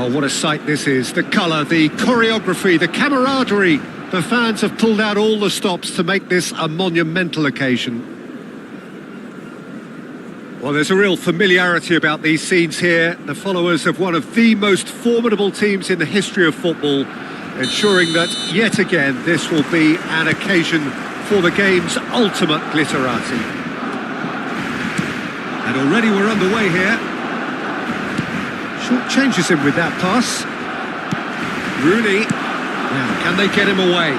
Oh, what a sight this is. The colour, the choreography, the camaraderie. The fans have pulled out all the stops to make this a monumental occasion. Well, there's a real familiarity about these scenes here. The followers of one of the most formidable teams in the history of football, ensuring that, yet again, this will be an occasion for the game's ultimate glitterati. And already we're underway here. Short changes him with that pass. Rooney. Now, can they get him away?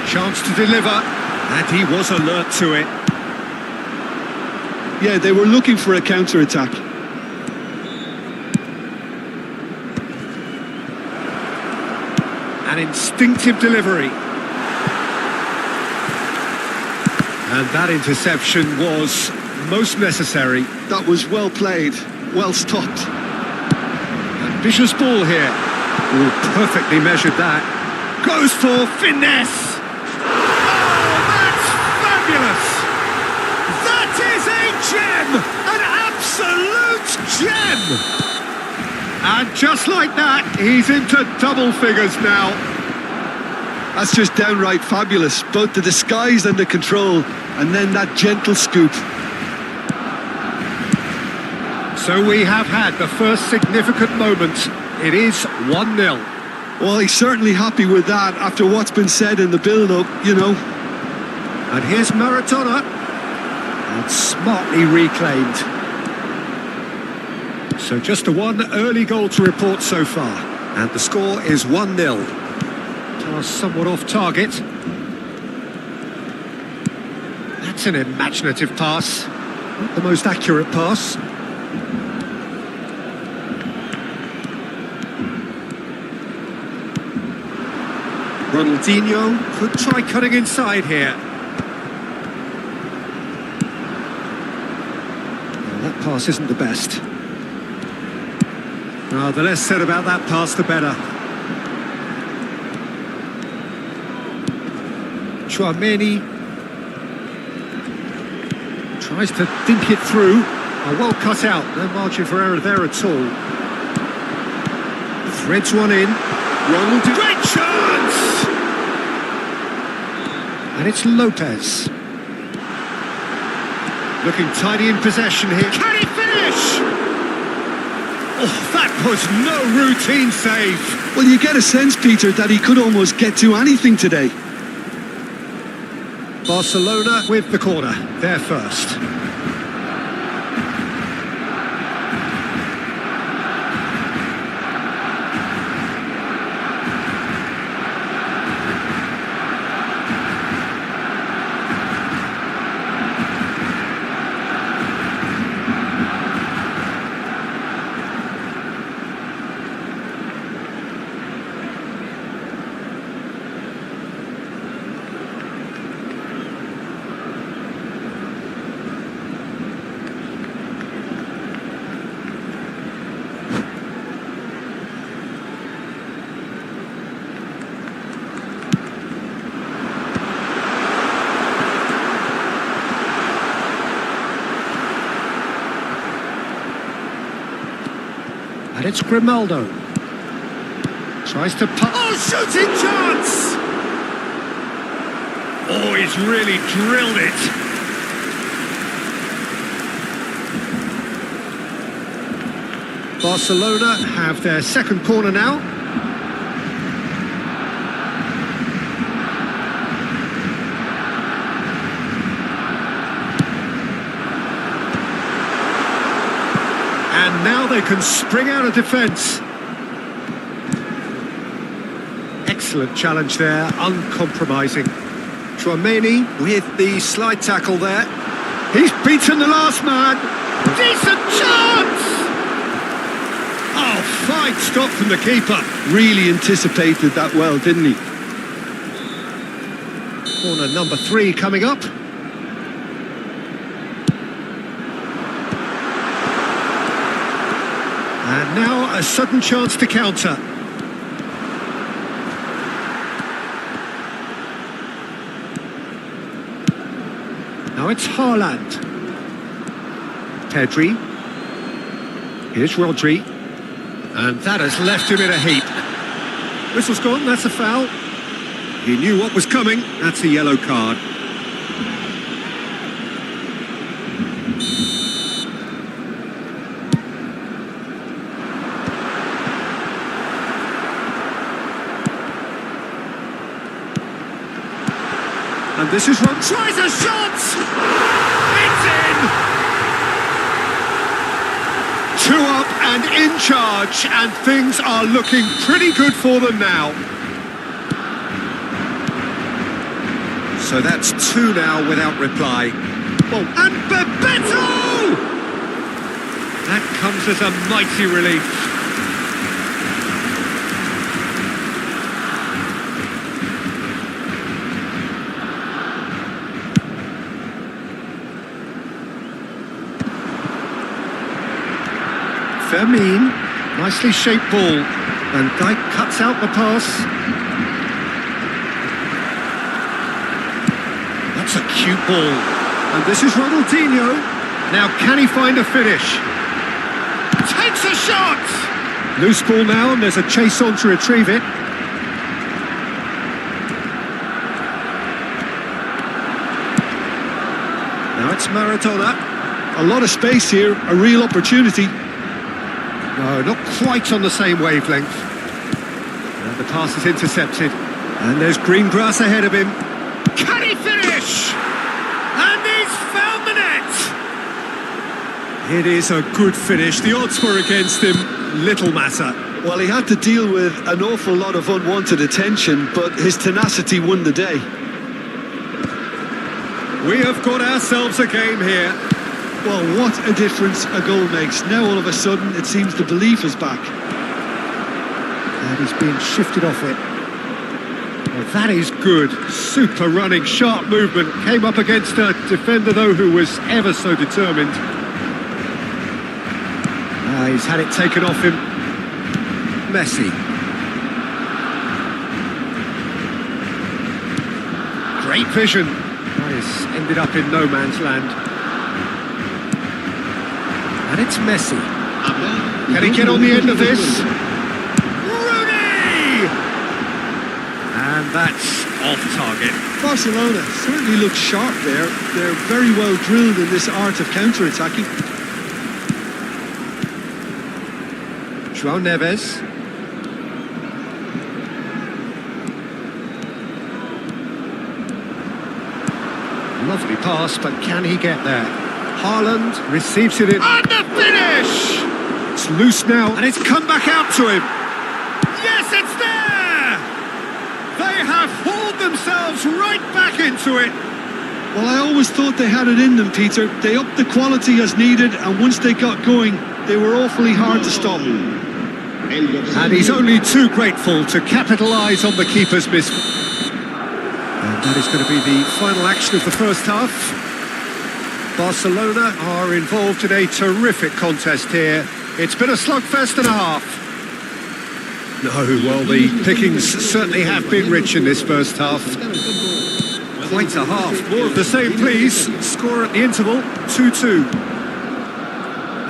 Chance to deliver, and he was alert to it. Yeah, they were looking for a counter-attack. An instinctive delivery. And that interception was most necessary. That was well played, well stopped. Ambitious ball here. Oh, perfectly measured that. Goes for finesse. Oh, that's fabulous. That is a gem. An absolute gem. And just like that, he's into double figures now. That's just downright fabulous. Both the disguise and the control, and then that gentle scoop. So we have had the first significant moment. It is 1-0. Well, he's certainly happy with that after what's been said in the build-up, you know. And here's Maradona. And smartly reclaimed. So just the one early goal to report so far. And the score is 1-0. Pass somewhat off target. That's an imaginative pass. Not the most accurate pass. Ronaldinho could try cutting inside here. Well, that pass isn't the best. Oh, the less said about that pass, the better. Chouameni tries to dink it through. Oh, well cut out, no margin for error there at all. Threads one in. Ronaldinho. Great chance! And it's Lopez. Looking tidy in possession here. Can he finish? Oh, that was no routine save. Well, you get a sense, Peter, that he could almost get to anything today. Barcelona with the corner. They're first. And it's Grimaldo. Tries to pass. Oh, shooting chance! Oh, he's really drilled it. Barcelona have their second corner now. And now they can spring out of defence. Excellent challenge there, uncompromising. Chouameni with the slide tackle there. He's beaten the last man. Decent chance! Oh, fine stop from the keeper. Really anticipated that well, didn't he? Corner number 3 coming up. And now a sudden chance to counter. Now it's Haaland. Pedri. Here's Rodri. And that has left him in a heap. Whistle's gone, that's a foul. He knew what was coming, that's a yellow card. And this is one, tries a shot! It's in! 2 up and in charge, and things are looking pretty good for them now. So that's 2 now without reply. Oh, and Bebeto! That comes as a mighty relief. Fermin, nicely shaped ball, and Dijk cuts out the pass. That's a cute ball, and this is Ronaldinho. Now can he find a finish? Takes a shot! Loose ball now, and there's a chase on to retrieve it. Now it's Maradona. A lot of space here, a real opportunity. No, not quite on the same wavelength. And the pass is intercepted. And there's green grass ahead of him. Can he finish? And he's found the net! It is a good finish. The odds were against him. Little matter. Well, he had to deal with an awful lot of unwanted attention, but his tenacity won the day. We have got ourselves a game here. Well, what a difference a goal makes. Now all of a sudden it seems the belief is back. And he's being shifted off it. Well, that is good. Super running, sharp movement. Came up against a defender though who was ever so determined. He's had it taken off him. Messi. Great vision. That has ended up in no man's land. And it's Messi. Can he get on the end of this? Rooney! And that's off target. Barcelona certainly look sharp there. They're very well drilled in this art of counter-attacking. João Neves. Lovely pass, but can he get there? Haaland receives it in. And the finish! It's loose now, and it's come back out to him. Yes, it's there! They have hauled themselves right back into it. Well, I always thought they had it in them, Peter. They upped the quality as needed, and once they got going, they were awfully hard to stop. And he's only too grateful to capitalise on the keeper's miss. And that is going to be the final action of the first half. Barcelona are involved in a terrific contest here. It's been a slugfest and a half. No, well, the pickings certainly have been rich in this first half. Quite a half. More of the same, please. Score at the interval, 2-2.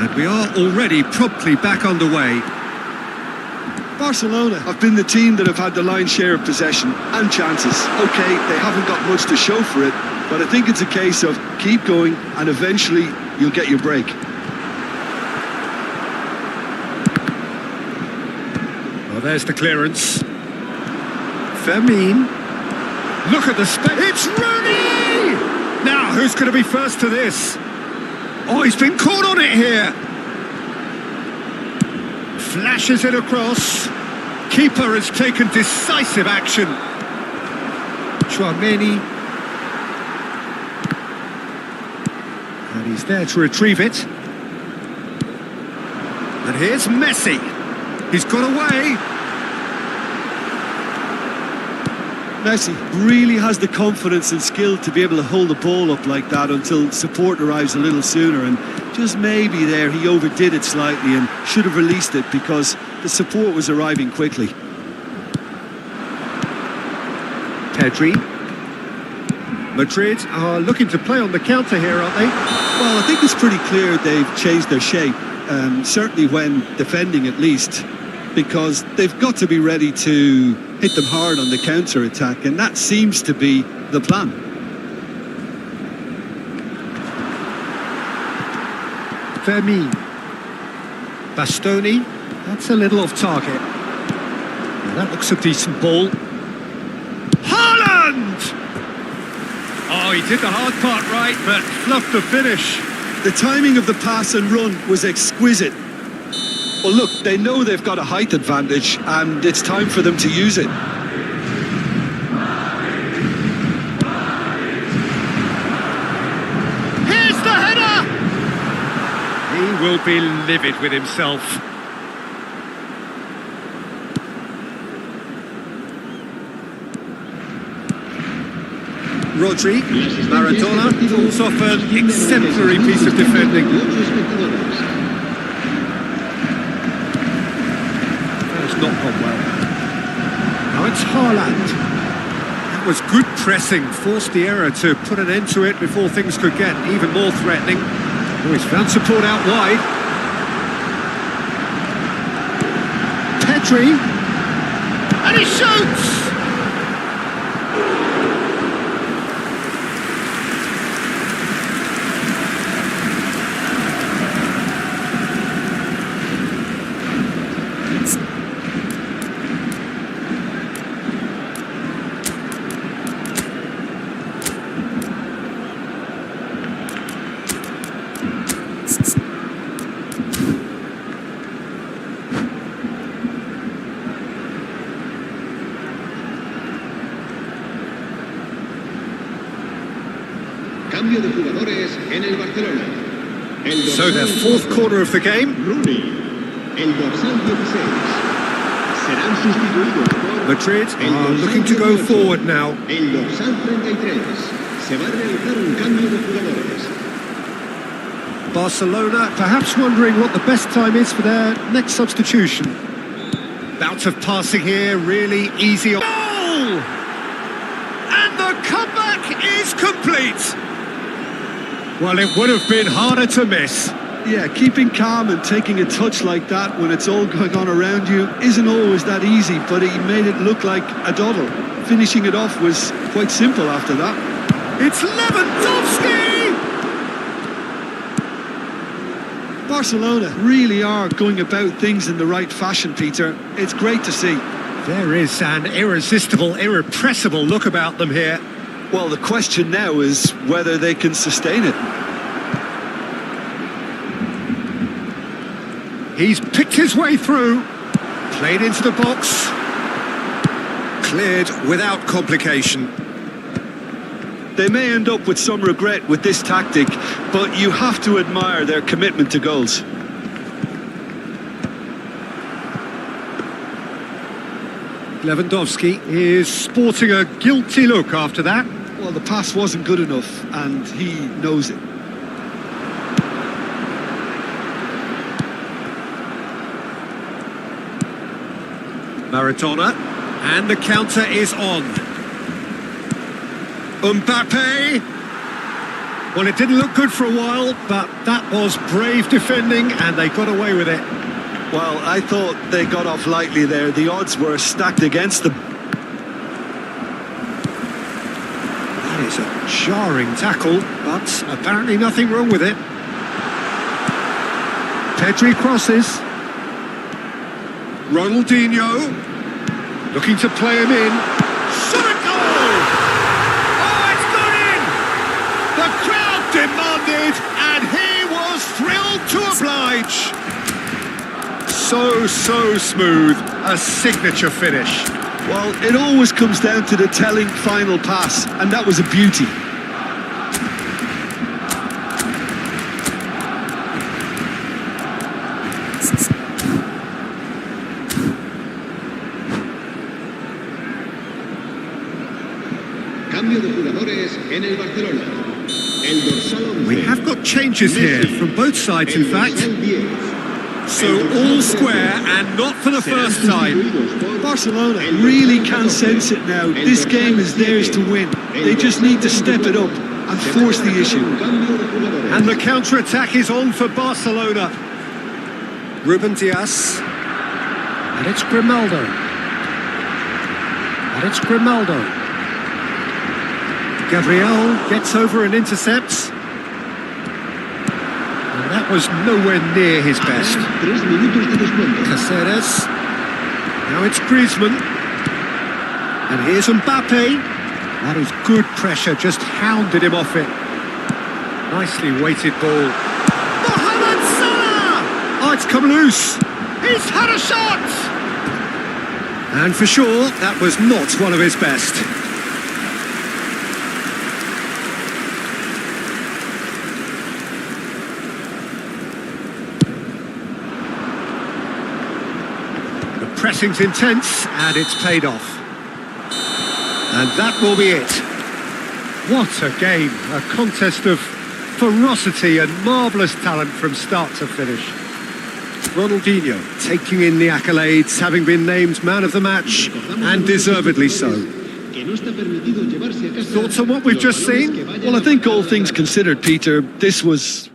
And we are already promptly back underway. Barcelona have been the team that have had the lion's share of possession and chances. OK, they haven't got much to show for it, but I think it's a case of keep going and eventually you'll get your break. Well, there's the clearance. Fermin. Look at the space. It's Rooney! Now, who's going to be first to this? Oh, he's been caught on it here. Flashes it across. Keeper has taken decisive action. Chouameni. And he's there to retrieve it. And here's Messi. He's got away. Messi really has the confidence and skill to be able to hold the ball up like that until support arrives a little sooner, and just maybe there he overdid it slightly and should have released it because the support was arriving quickly. Pedri. Madrid are looking to play on the counter here, aren't they? Well, I think it's pretty clear they've changed their shape, certainly when defending at least. because they've got to be ready to hit them hard on the counter-attack, and that seems to be the plan. Fermin. Bastoni. That's a little off target. Well, that looks a decent ball. Haaland! Oh, he did the hard part right, but fluffed the finish. The timing of the pass and run was exquisite. Well, look, they know they've got a height advantage, and it's time for them to use it. Here's the header! He will be livid with himself. Rodri, Maradona pulls off an exemplary piece of defending. That's not gone well. Now it's Haaland. That was good pressing, forced the error to put an end to it before things could get even more threatening. Oh, he's found support out wide. Pedri, and he shoots! Cambio de jugadores en el Barcelona. So their fourth quarter of the game. Rooney, el dorsal 16. Serán sustituidos por Madrid are looking to go forward now. El dorsal 33. Se va a realizar un cambio de jugadores. Barcelona perhaps wondering what the best time is for their next substitution. Bout of passing here, really easy. Goal! And the comeback is complete. Well, it would have been harder to miss. Yeah, keeping calm and taking a touch like that when it's all going on around you isn't always that easy, but he made it look like a doddle. Finishing it off was quite simple after that. It's Lewandowski! Barcelona really are going about things in the right fashion, Peter. It's great to see. There is an irresistible, irrepressible look about them here. Well, the question now is whether they can sustain it. He's picked his way through, played into the box, cleared without complication. They may end up with some regret with this tactic, but you have to admire their commitment to goals. Lewandowski is sporting a guilty look after that. Well, the pass wasn't good enough, and he knows it. Maradona, and the counter is on. Mbappe. Well, it didn't look good for a while, but that was brave defending, and they got away with it. Well, I thought they got off lightly there. The odds were stacked against them. That is a jarring tackle, but apparently nothing wrong with it. Pedri crosses. Ronaldinho, looking to play him in. Shot a goal! Oh, it's gone in! The crowd demanded, and he was thrilled to oblige. So smooth, a signature finish. Well, it always comes down to the telling final pass, and that was a beauty. Cambio de jugadores en el Barcelona. El dorsal 11. We have got changes here from both sides, in fact. So all square and not for the first time. Barcelona really can sense it now. This game is theirs to win. They just need to step it up and force the issue. And the counter-attack is on for Barcelona. Ruben Dias. And it's Grimaldo. And it's Grimaldo. Gabriel gets over and intercepts. And that was nowhere near his best. 3 minutos de descuento. Caceres. Now it's Griezmann. And here's Mbappe. That is good pressure, just hounded him off it. Nicely weighted ball. Mohamed Salah! Oh, it's come loose. He's had a shot! And for sure, that was not one of his best. The pressing's intense, and it's paid off. And that will be it. What a game, a contest of ferocity and marvellous talent from start to finish. Ronaldinho taking in the accolades, having been named man of the match, and deservedly so. Thoughts on what we've just seen? Well, I think all things considered, Peter, this was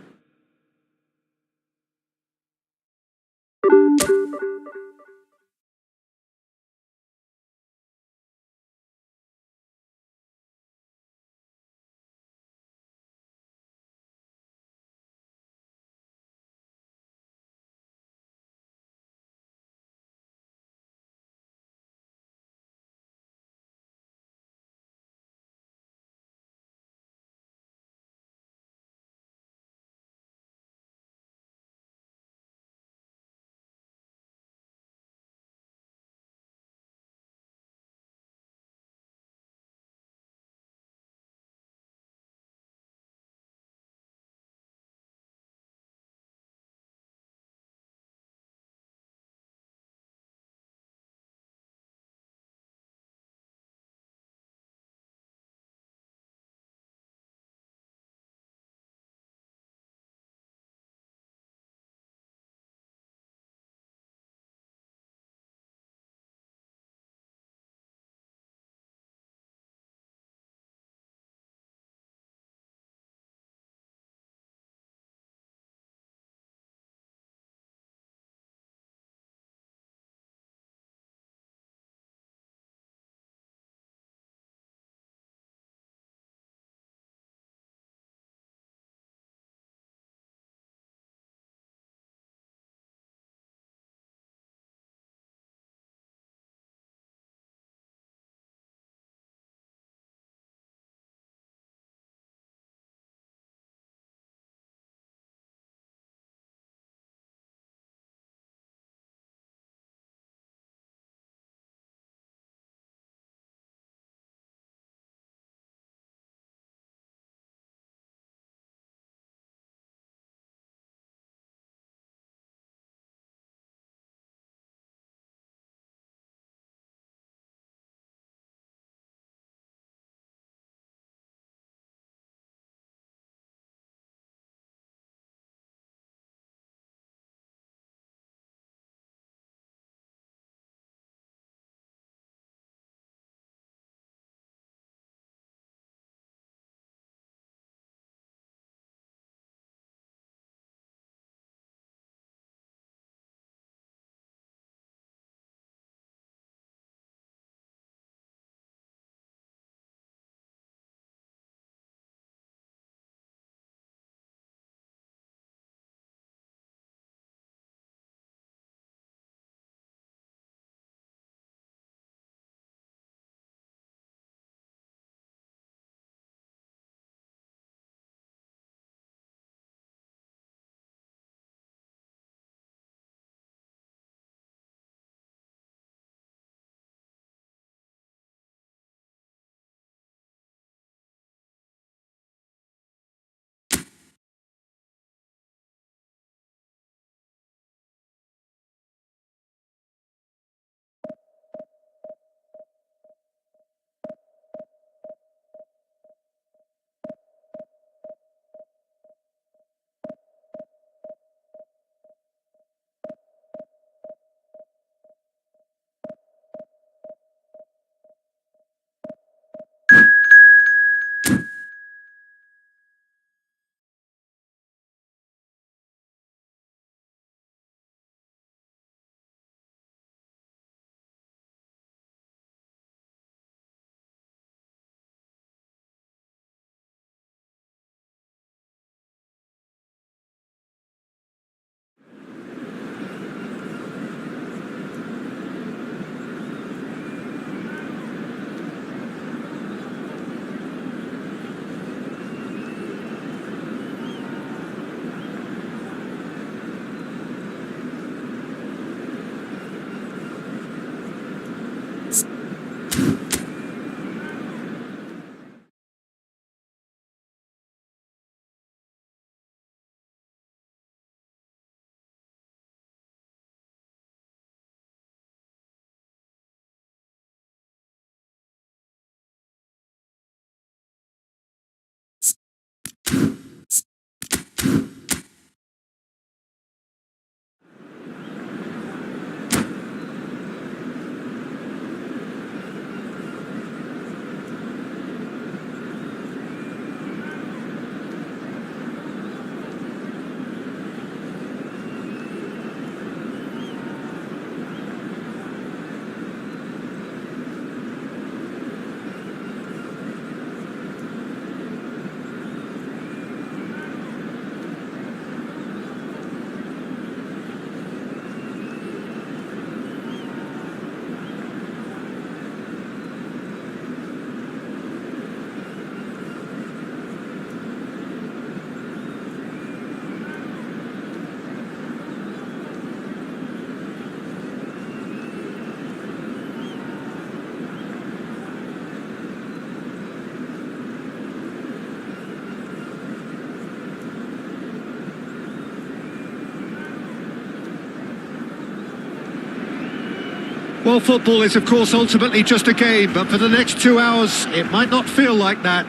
Well, football is, of course, ultimately just a game, but for the next 2 hours, it might not feel like that.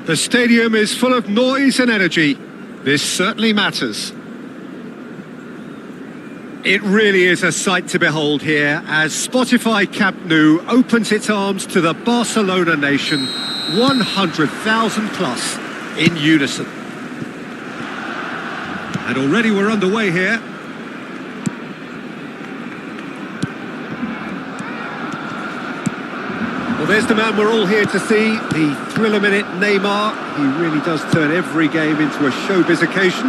The stadium is full of noise and energy. This certainly matters. It really is a sight to behold here as Spotify Camp Nou opens its arms to the Barcelona nation, 100,000 plus in unison. And already we're underway here. Well, there's the man we're all here to see, the thriller-minute Neymar. He really does turn every game into a showbiz occasion.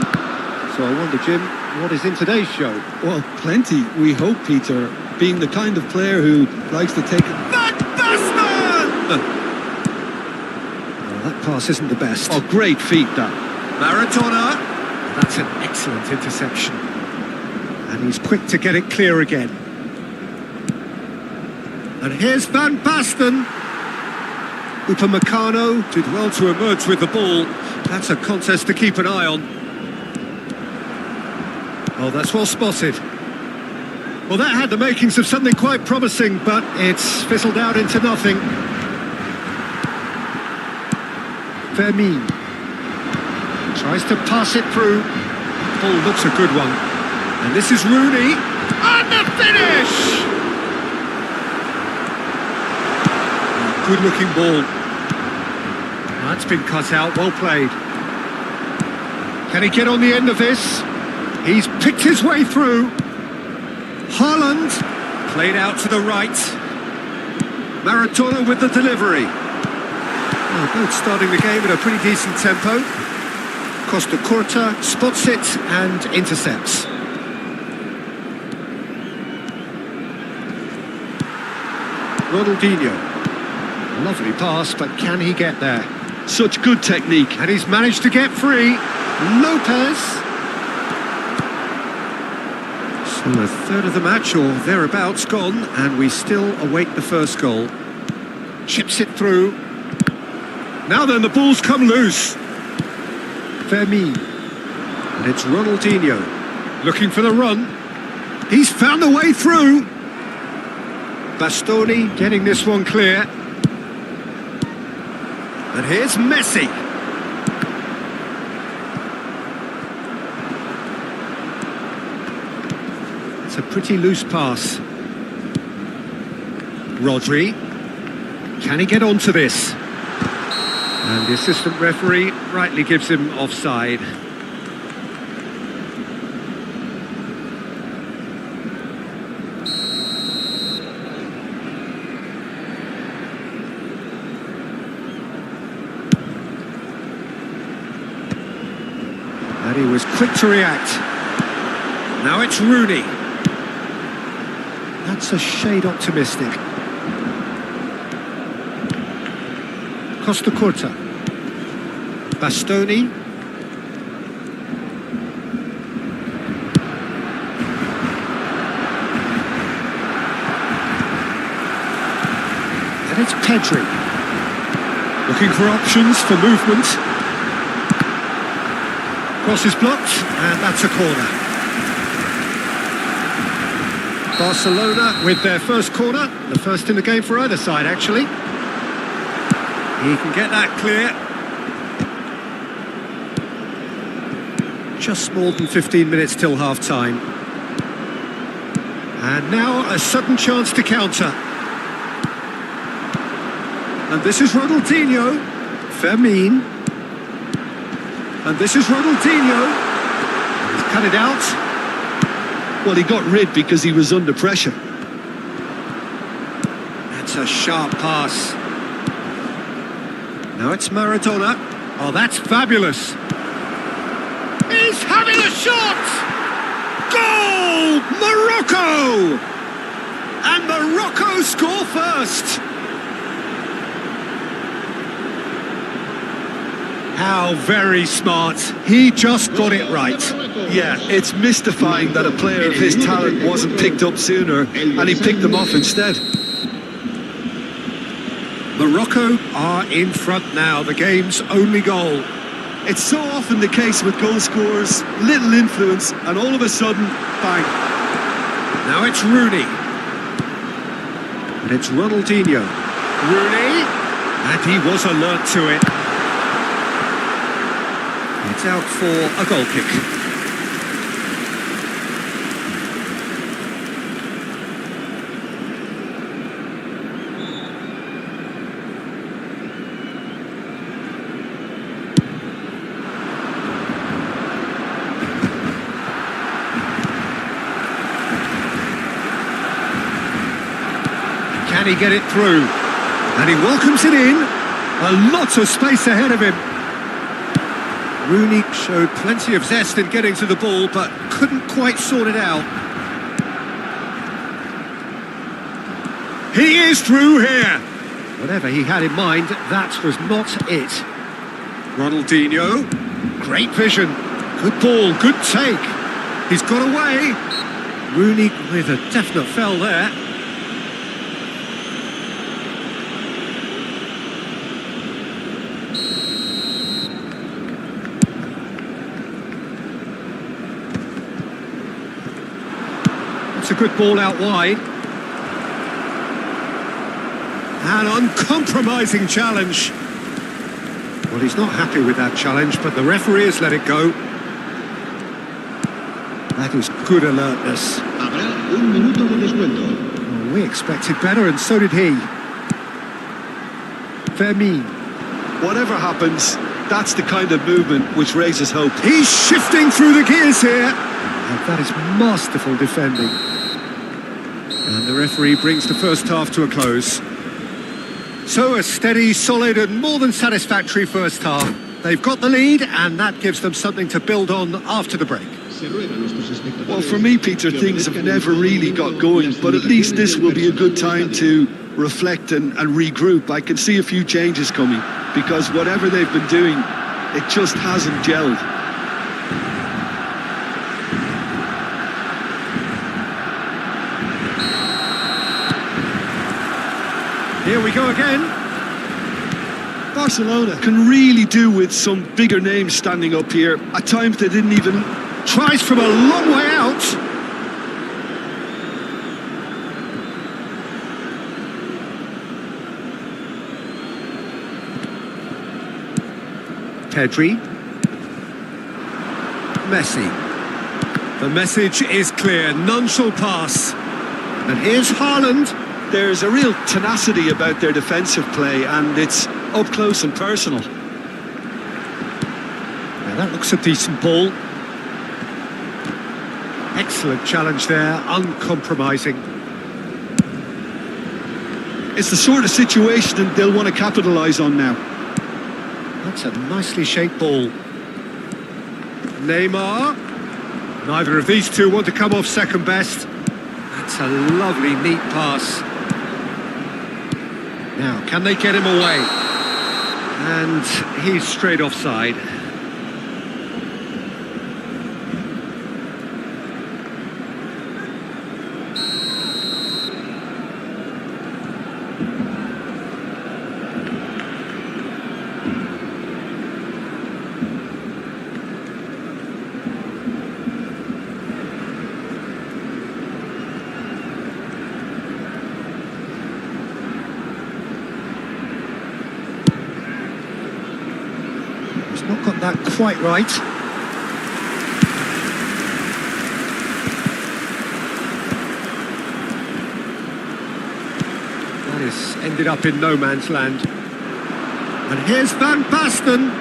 So I wonder, Jim, what is in today's show? Well, plenty, we hope, Peter. Being the kind of player who likes to take... Van Basten! Well, that pass isn't the best. Oh, great feat, that. Maradona. That's an excellent interception. And he's quick to get it clear again. And here's Van Basten. Upamecano did well to emerge with the ball. That's a contest to keep an eye on. Oh, that's well spotted. Well, that had the makings of something quite promising, but it's fizzled out into nothing. Fermin tries to pass it through. Ball looks a good one. And this is Rooney. And the finish! Good looking ball. That's been cut out, well played. Can he get on the end of this? He's picked his way through. Haaland played out to the right. Maradona with the delivery. Well, both starting the game at a pretty decent tempo. Costa Curta spots it and intercepts. Ronaldinho. Lovely pass, but can he get there? Such good technique. And he's managed to get free. Lopez. So a third of the match or thereabouts gone, and we still await the first goal. Chips it through. Now then, the ball's come loose. Fermin. And it's Ronaldinho looking for the run. He's found the way through. Bastoni getting this one clear. And here's Messi. It's a pretty loose pass. Rodri. Can he get onto this? And the assistant referee rightly gives him offside. And he was quick to react. Now it's Rooney. That's a shade optimistic. Costa Curta. Bastoni. And it's Pedri. Looking for options for movement. Cross is blocked, and that's a corner. Barcelona with their first corner, the first in the game for either side, actually. He can get that clear. Just more than 15 minutes till half-time. And now a sudden chance to counter. And this is Ronaldinho. Fermin. And this is Ronaldinho. He's cut it out. Well, he got rid because he was under pressure. That's a sharp pass. Now it's Maradona. Oh, that's fabulous. He's having a shot! Goal! Morocco! And Morocco score first. How very smart. He just got it right. Yeah, it's mystifying that a player of his talent wasn't picked up sooner, and he picked them off instead. Morocco are in front now, the game's only goal. It's so often the case with goal scorers, little influence, and all of a sudden, bang. Now it's Rooney. And it's Ronaldinho. Rooney. And he was alert to it. It's out for a goal kick. Can he get it through? And he welcomes it in. A lot of space ahead of him. Rooney showed plenty of zest in getting to the ball, but couldn't quite sort it out. He is through here. Whatever he had in mind, that was not it. Ronaldinho. Great vision. Good ball, good take. He's got away. Rooney with a definite fell there. It's a good ball out wide. An uncompromising challenge. Well, he's not happy with that challenge, but the referee has let it go. That is good alertness. Habrá un minuto de descuento. Oh, we expected better, and so did he. Fermin. Whatever happens, that's the kind of movement which raises hope. He's shifting through the gears here. And that is masterful defending. And the referee brings the first half to a close. So a steady, solid and more than satisfactory first half. They've got the lead and that gives them something to build on after the break. Well, for me, Peter, things have never really got going, but at least this will be a good time to reflect and regroup. I can see a few changes coming because whatever they've been doing, it just hasn't gelled. Here we go again. Barcelona can really do with some bigger names standing up here. At times they didn't even... Tries from a long way out. Pedri. Messi. The message is clear. None shall pass. And here's Haaland. There's a real tenacity about their defensive play and it's up close and personal. Now that looks a decent ball. Excellent challenge there, uncompromising. It's the sort of situation that they'll want to capitalise on now. That's a nicely shaped ball. Neymar. Neither of these two want to come off second best. That's a lovely, neat pass. Now, can they get him away? And he's straight offside. Not got that quite right. That is ended up in no man's land. And here's Van Basten.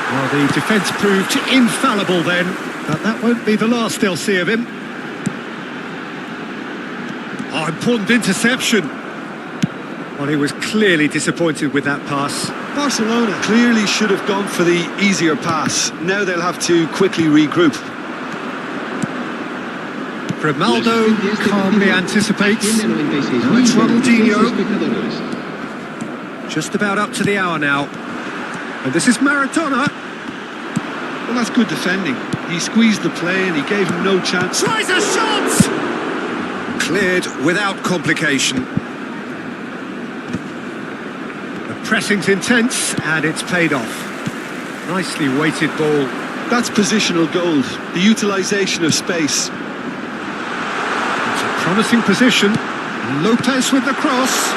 Well, the defence proved infallible then, but that won't be the last they'll see of him. Oh, important interception. Well, he was clearly disappointed with that pass. Barcelona clearly should have gone for the easier pass. Now they'll have to quickly regroup. Grimaldo calmly anticipates. Now it's Ronaldinho. Just about up to the hour now. And this is Maradona. Well, that's good defending. He squeezed the play and he gave him no chance. Tries a shot! Cleared without complication. Pressing's intense and it's paid off. Nicely weighted ball. That's positional gold, the utilisation of space. It's a Promising position. Lopez with the cross.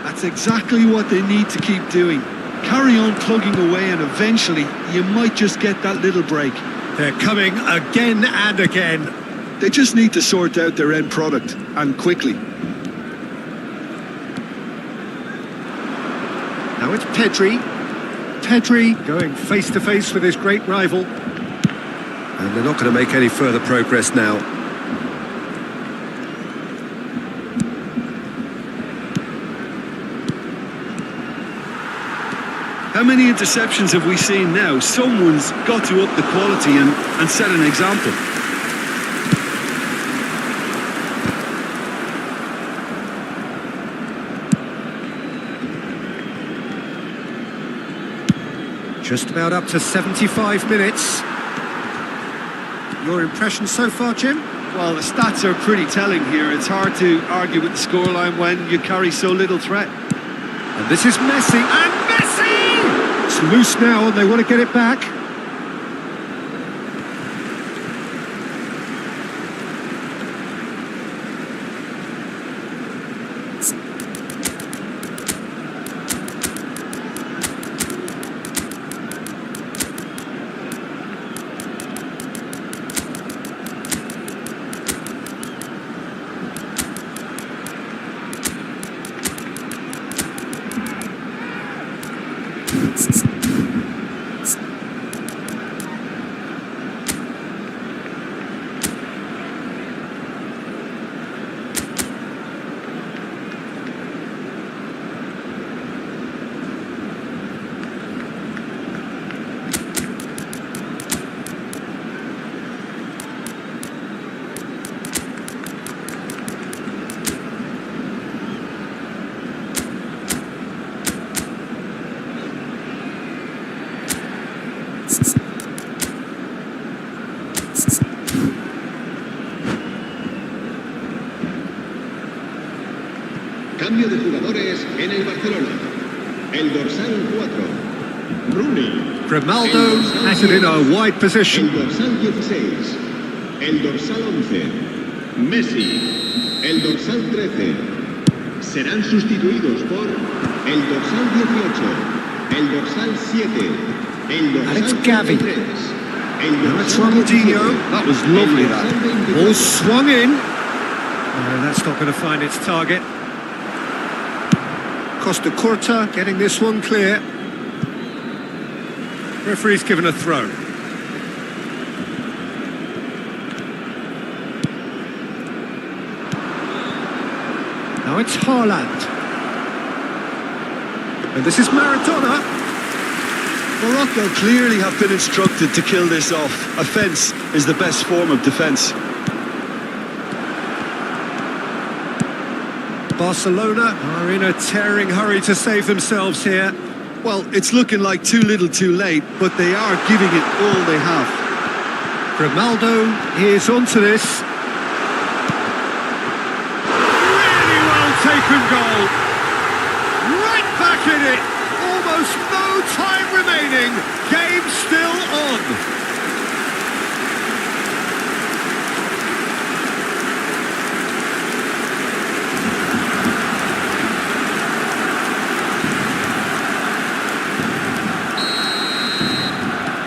That's exactly what they need to keep doing. Carry on plugging away and eventually you might just get that little break. They're coming again and again. They just need to sort out their end product, and quickly. Now it's Pedri. Pedri going face to face with his great rival. And they're not going to make any further progress now. How many interceptions have we seen now? Someone's got to up the quality and set an example. Just about up to 75 minutes. Your impression so far, Jim? Well, the stats are pretty telling here. It's hard to argue with the scoreline when you carry so little threat. And this is Messi. And Messi! It's loose now and they want to get it back. Cambio de jugadores en el Barcelona. El dorsal 4, Rooney. Grimaldo has it in a wide position. El dorsal 16, el dorsal 11, Messi. El dorsal 13. Serán sustituidos por el dorsal 18, el dorsal 7, el dorsal 23. Now it's Ronaldinho. That was lovely, that. Ball swung in. No, that's not going to find its target. Costa Curta getting this one clear. Referee's given a throw. Now it's Haaland. And this is Maradona. Morocco clearly have been instructed to kill this off. Offence is the best form of defence. Barcelona are in a tearing hurry to save themselves here. Well, it's looking like too little too late, but they are giving it all they have. Grimaldo is onto this. Really well taken goal. Right back in it. Almost no time remaining. Game still on.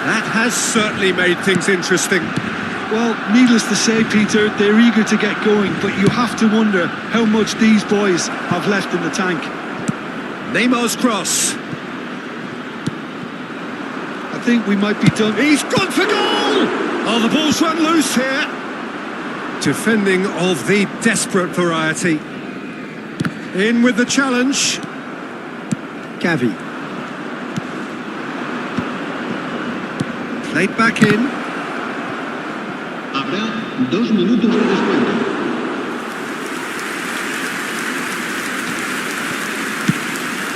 That has certainly made things interesting. Well, needless to say, Peter, they're eager to get going, but you have to wonder how much these boys have left in the tank. Neymar's cross. I think we might be done. He's gone for goal! Oh, the ball's run loose here. Defending of the desperate variety. In with the challenge. Gavi. Played back in. Habrá 2 minutos de descuento.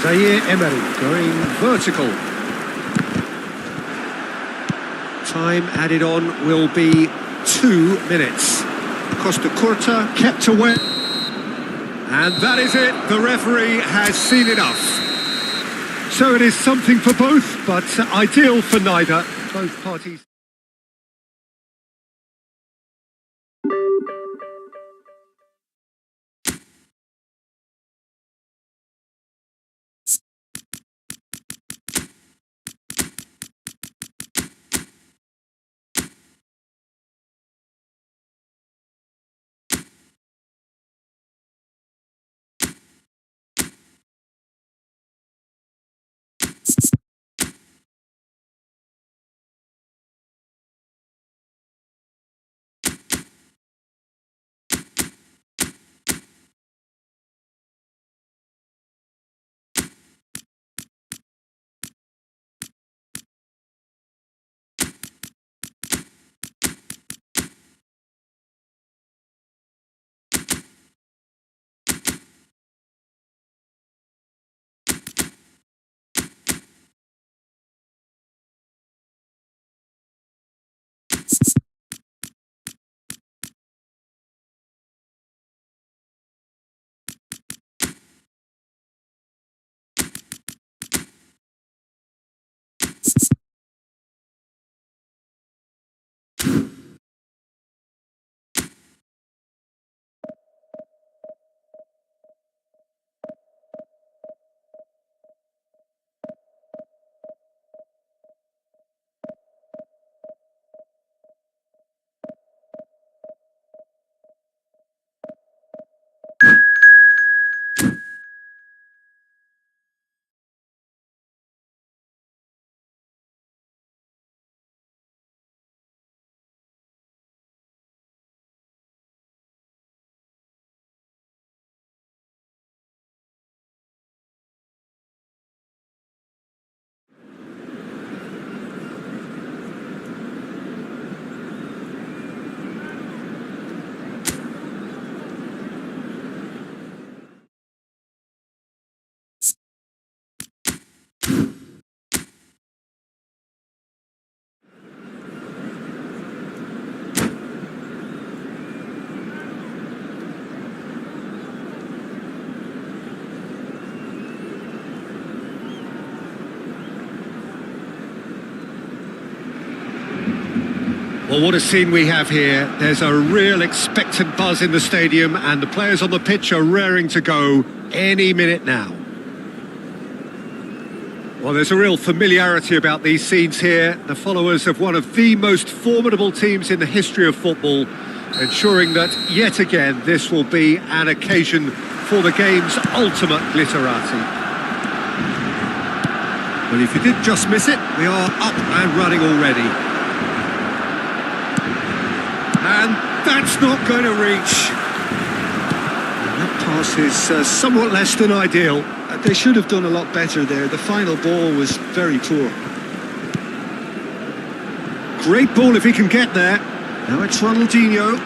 Zaire Emery going vertical. Time added on will be 2 minutes. Costa Curta kept away. And that is it. The referee has seen enough. So it is something for both, but ideal for neither. Both parties. Well, what a scene we have here. There's a real expectant buzz in the stadium and the players on the pitch are raring to go any minute now. Well, there's a real familiarity about these scenes here. The followers of one of the most formidable teams in the history of football, ensuring that, yet again, this will be an occasion for the game's ultimate glitterati. Well, if you did just miss it, we are up and running already. And that's not going to reach. That pass is somewhat less than ideal. They should have done a lot better there. The final ball was very poor. Great ball if he can get there. Now it's Ronaldinho.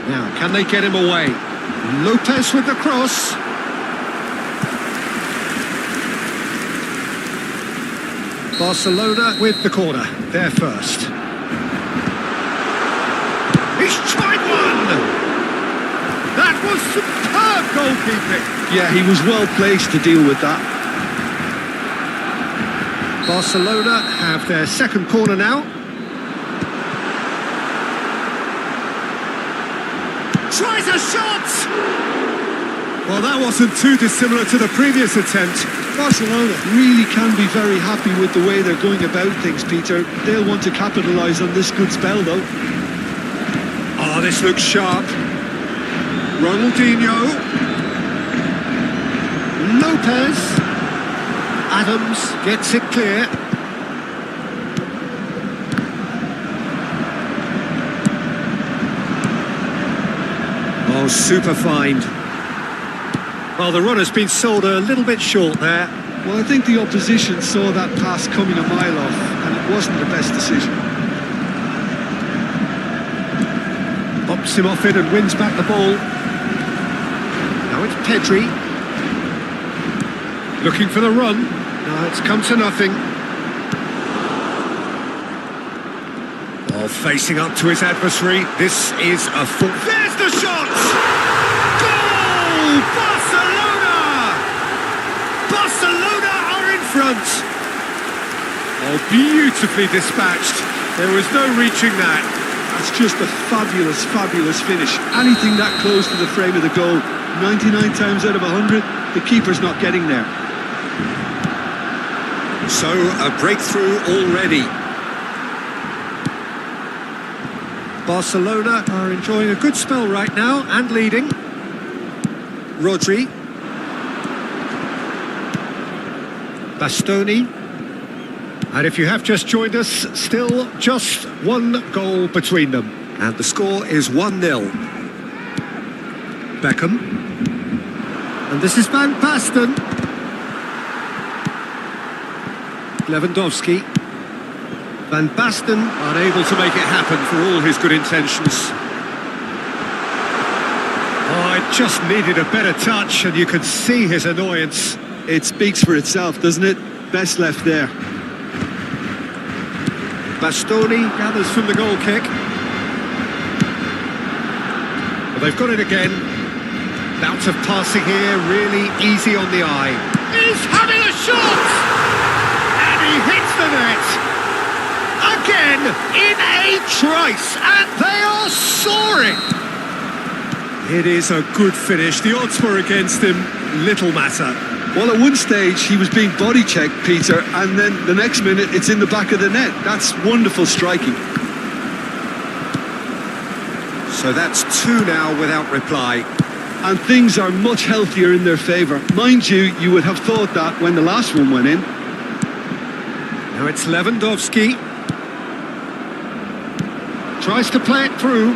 Now, can they get him away? Lopez with the cross. Barcelona with the corner. They're first. He's tried one! That was superb goalkeeping. Yeah, he was well placed to deal with that. Barcelona have their second corner now. Tries a shot! Well, that wasn't too dissimilar to the previous attempt. Barcelona really can be very happy with the way they're going about things, Peter. They'll want to capitalise on this good spell, though. Oh, this looks sharp. Ronaldinho. Lopez. Adams gets it clear. Oh, super find. Well, the runner's been sold a little bit short there. Well, I think the opposition saw that pass coming a mile off, and it wasn't the best decision. Bops him off it and wins back the ball. Now it's Pedri. Looking for the run. No, it's come to nothing. While facing up to his adversary, this is a full... There's the shot! Goal! Barcelona! Barcelona are in front. Oh, beautifully dispatched. There was no reaching that. That's just a fabulous, fabulous finish. Anything that close to the frame of the goal, 99 times out of 100, the keeper's not getting there. So, a breakthrough already. Barcelona are enjoying a good spell right now and leading. Rodri. Bastoni. And if you have just joined us, still just one goal between them. And the score is 1-0. Beckham. And this is Van Basten. Lewandowski. Van Basten unable to make it happen for all his good intentions. Oh, it just needed a better touch, and you could see his annoyance. It speaks for itself, doesn't it? Best left there. Bastoni gathers from the goal kick. Well, they've got it again. Bout of passing here, really easy on the eye. He's having a shot! And he hits the net! Again, in a trice, and they are soaring! It is a good finish. The odds were against him, little matter. Well, at one stage, he was being body checked, Peter, and then the next minute, it's in the back of the net. That's wonderful striking. So that's 2 now without reply. And things are much healthier in their favour. Mind you, you would have thought that when the last one went in. Now it's Lewandowski. Tries to play it through.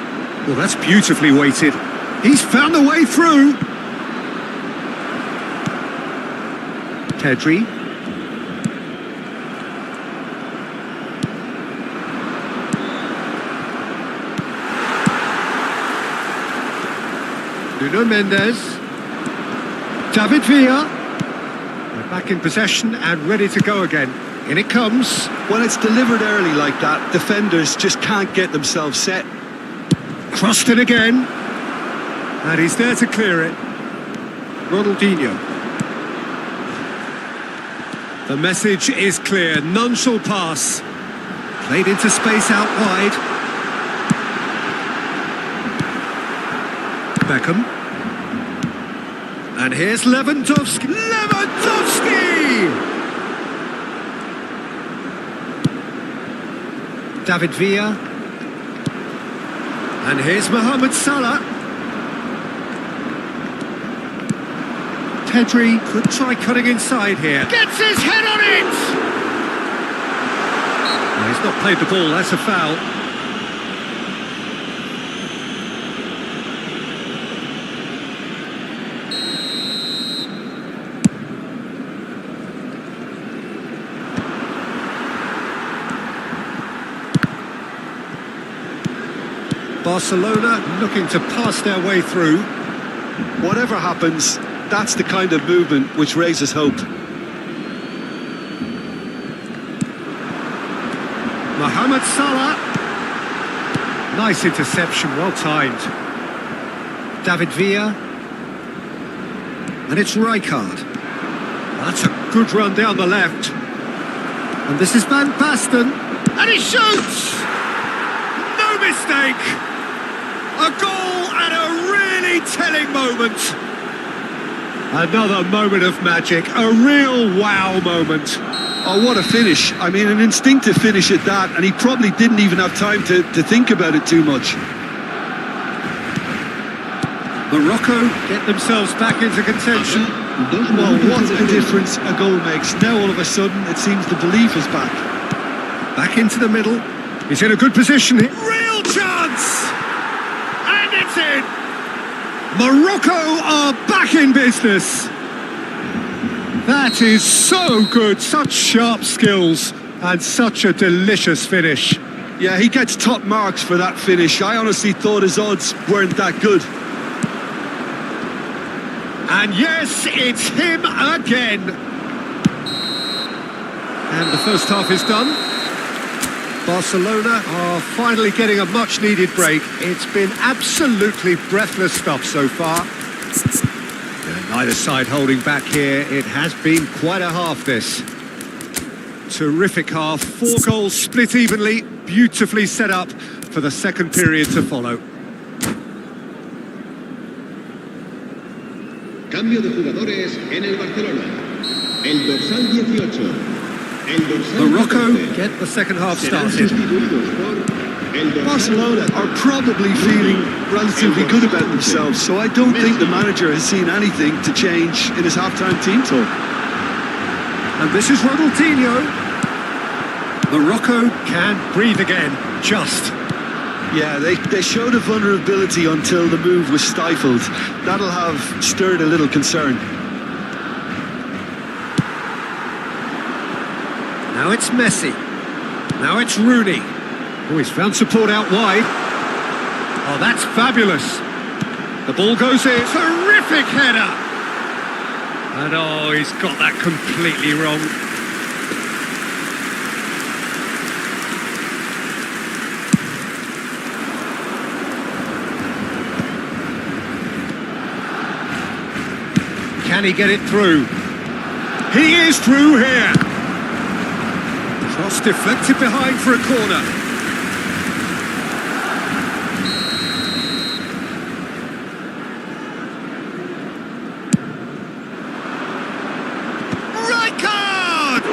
Well, that's beautifully weighted. He's found the way through. Pedri. Nuno Mendes. David Villa. They're back in possession and ready to go again. In it comes. When it's delivered early like that, defenders just can't get themselves set. Crossed it again. And he's there to clear it. Ronaldinho. The message is clear. None shall pass. Played into space out wide. Beckham. And here's Lewandowski. Lewandowski! David Villa. And here's Mohamed Salah. Pedri could try cutting inside here. Gets his head on it! No, he's not played the ball, that's a foul. Barcelona looking to pass their way through. Whatever happens, that's the kind of movement which raises hope. Mohamed Salah. Nice interception, well timed. David Villa. And it's Rijkaard. That's a good run down the left. And this is Van Basten. And he shoots! No mistake! A goal at a really telling moment. Another moment of magic, a real wow moment. Oh, what a finish. I mean, an instinctive finish at that, and he probably didn't even have time to think about it too much. Morocco get themselves back into contention. Well, what a difference a goal makes. Now all of a sudden, it seems the belief is back. Back into the middle. He's in a good position. Real chance! And it's in! Morocco are back in business. That is so good, such sharp skills and such a delicious finish. Yeah, he gets top marks for that finish. I honestly thought his odds weren't that good. And yes, it's him again. And the first half is done. Barcelona are finally getting a much-needed break. It's been absolutely breathless stuff so far. Neither side holding back here. It has been quite a half, this. Terrific half, 4 goals split evenly, beautifully set up for the second period to follow. Cambio de jugadores en el Barcelona. El dorsal 18. El dorsal Morocco 14. get the second half Serán started. sustituidos por el dorsal Barcelona 14. are probably feeling relatively good about themselves, so I don't think the manager has seen anything to change in his half-time team talk. And this is Ronaldinho. Morocco can breathe again, just. Yeah, they showed a vulnerability until the move was stifled. That'll have stirred a little concern. Now it's Messi. Now it's Rooney. Oh, he's found support out wide. Oh, that's fabulous. The ball goes in. Terrific header. And oh, he's got that completely wrong. Can he get it through? He is through here. Cross deflected behind for a corner. Right card!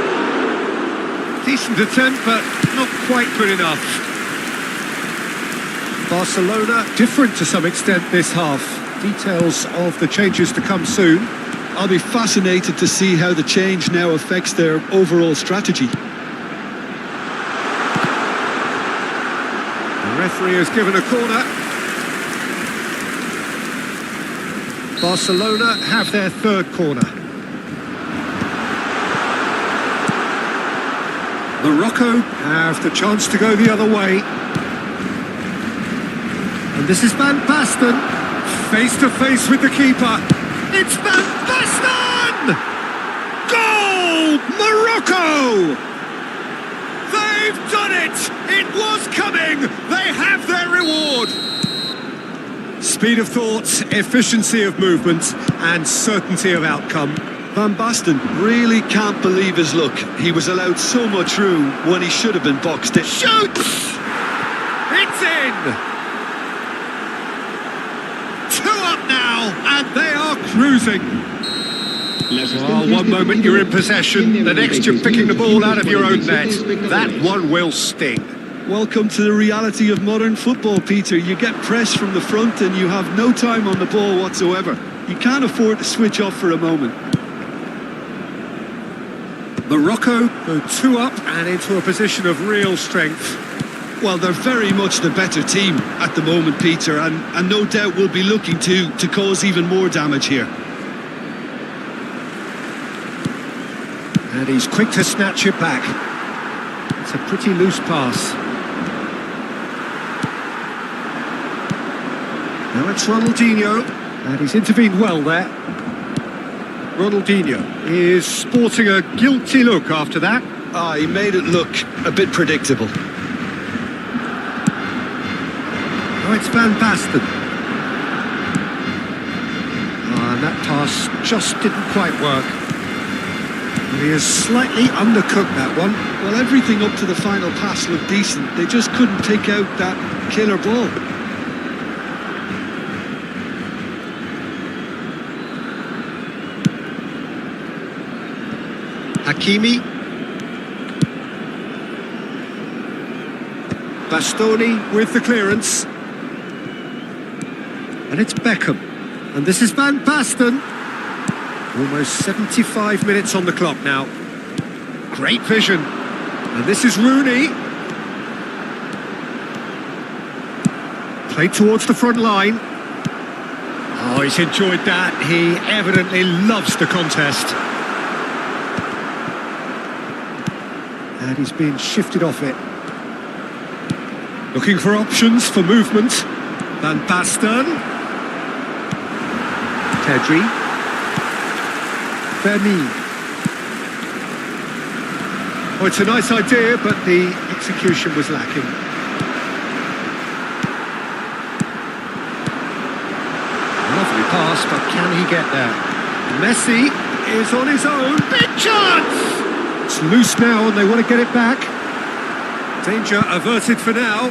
Decent attempt, but not quite good enough. Barcelona different to some extent this half. Details of the changes to come soon. I'll be fascinated to see how the change now affects their overall strategy. The referee has given a corner. Barcelona have their third corner. Morocco have the chance to go the other way. And this is Van Basten, face to face with the keeper. It's Van Basten! Goal! Morocco! They've done it! It was coming! They have their reward! Speed of thought, efficiency of movement, and certainty of outcome. Van Basten really can't believe his luck. He was allowed so much room when he should have been boxed in. Shoots! It's in! 2 up now, and they are cruising. Well, one moment you're in possession, the next you're picking the ball out of your own net. That one will sting. Welcome to the reality of modern football, Peter. You get pressed from the front and you have no time on the ball whatsoever. You can't afford to switch off for a moment. Morocco go 2 up and into a position of real strength. Well, they're very much the better team at the moment, Peter, and no doubt will be looking to cause even more damage here. And he's quick to snatch it back. It's a pretty loose pass. Now it's Ronaldinho, and he's intervened well there. Ronaldinho is sporting a guilty look after that. He made it look a bit predictable. Now it's Van Basten. And that pass just didn't quite work. He has slightly undercooked that one. Well, everything up to the final pass looked decent. They just couldn't pick out that killer ball. Hakimi. Bastoni with the clearance. And it's Beckham. And this is Van Basten. Almost 75 minutes on the clock now. Great vision. And this is Rooney. Played towards the front line. Oh, he's enjoyed that. He evidently loves the contest. And he's being shifted off it. Looking for options for movement. Van Basten. Pedri. Fermi. Oh, it's a nice idea, but the execution was lacking. Lovely pass, but can he get there? Messi is on his own. Big chance! It's loose now and they want to get it back. Danger averted for now.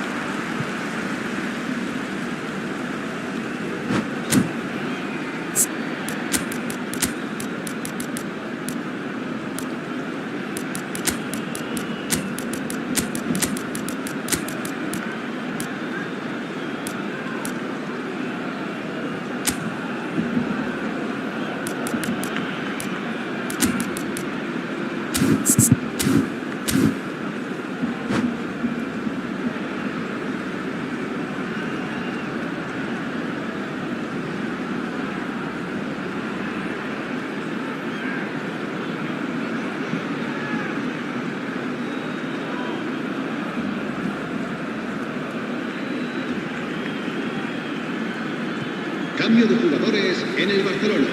Cambio de jugadores en el Barcelona.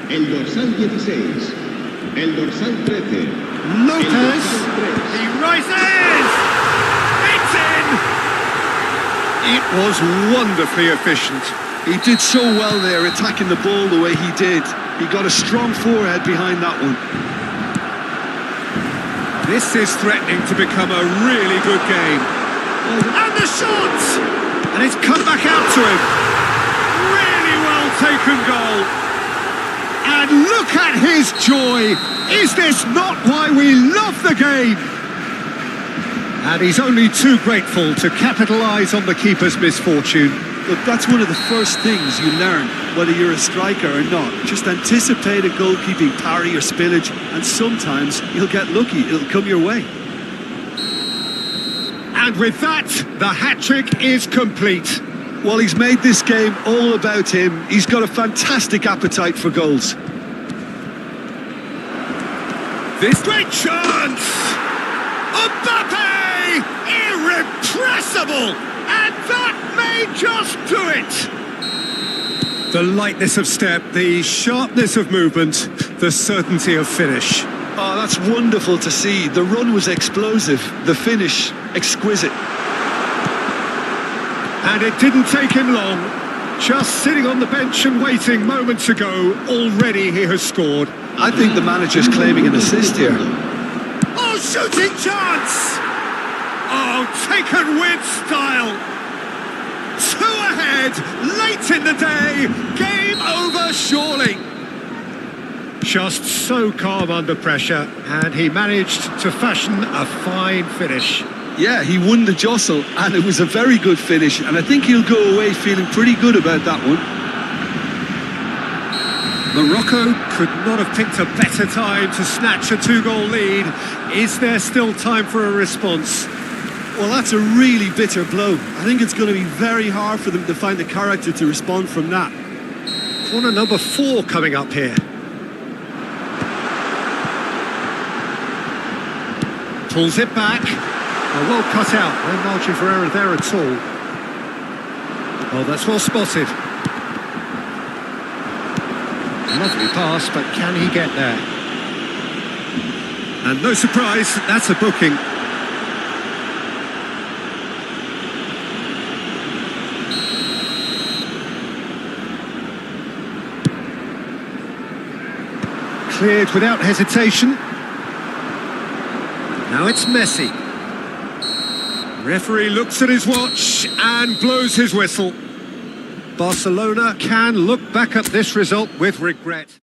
El dorsal 16. El dorsal 13. Lopez. He rises. It's in. It was wonderfully efficient. He did so well there, attacking the ball the way he did. He got a strong forehead behind that one. This is threatening to become a really good game. And the shot! And it's come back out to him. Really well taken goal. And look at his joy. Is this not why we love the game? And he's only too grateful to capitalise on the keeper's misfortune. Look, that's one of the first things you learn, whether you're a striker or not. Just anticipate a goalkeeping parry or spillage, and sometimes you'll get lucky. It'll come your way. And with that, the hat-trick is complete. Well, he's made this game all about him. He's got a fantastic appetite for goals. This great chance! Mbappe! Irrepressible! And that may just do it! The lightness of step, the sharpness of movement, the certainty of finish. Oh, that's wonderful to see. The run was explosive, the finish exquisite. And it didn't take him long. Just sitting on the bench and waiting moments ago, already he has scored. I think the manager's claiming an assist here. Oh, shooting chance! Oh, taken with style. 2 ahead, late in the day, game over surely. Just so calm under pressure, and he managed to fashion a fine finish. Yeah, he won the jostle, and it was a very good finish, and I think he'll go away feeling pretty good about that one. Morocco could not have picked a better time to snatch a 2-goal lead. Is there still time for a response? Well, that's a really bitter blow. I think it's going to be very hard for them to find the character to respond from that. Corner number 4 coming up here. Pulls it back. Well cut out. No margin for error there at all. Oh, that's well spotted. Lovely pass, but can he get there? And no surprise, that's a booking. Cleared without hesitation. Now it's Messi. Referee looks at his watch and blows his whistle. Barcelona can look back at this result with regret.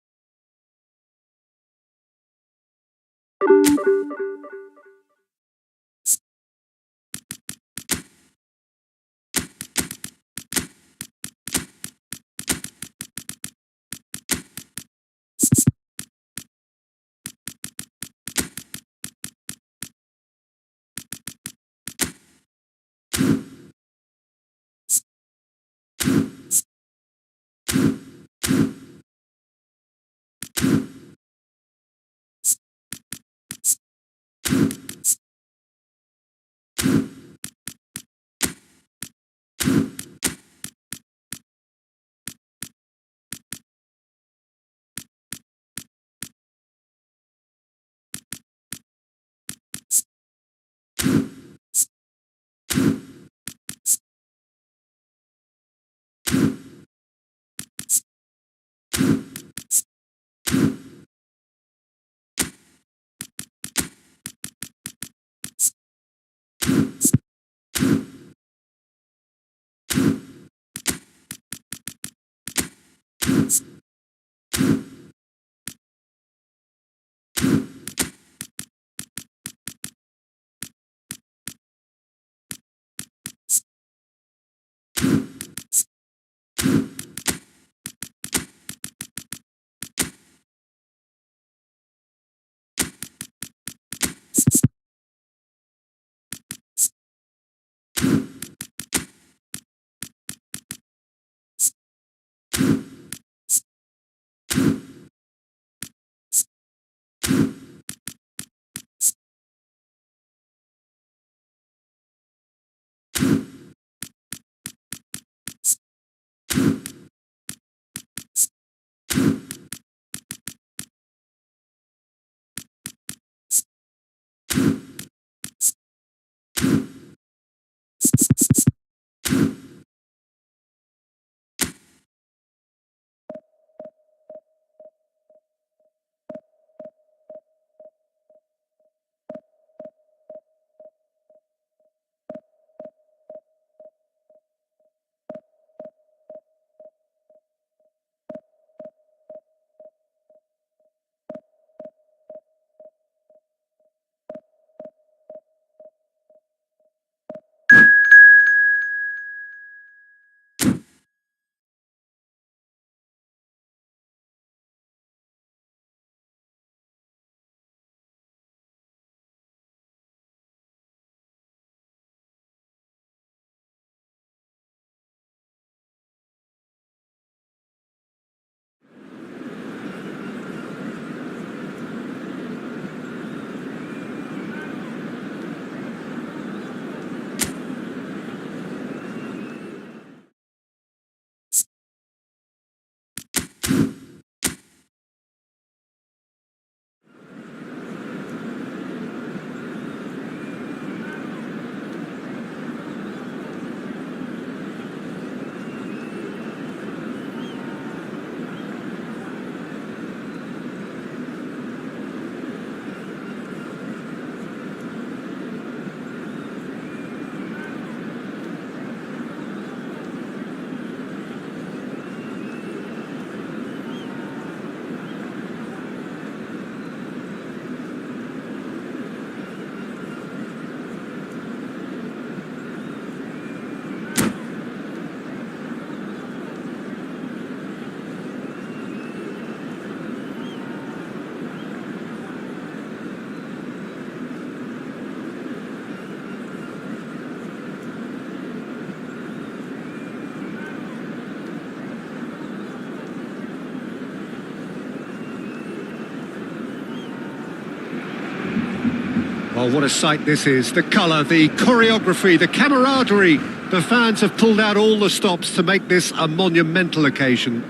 Well, what a sight this is. The colour, the choreography, the camaraderie. The fans have pulled out all the stops to make this a monumental occasion.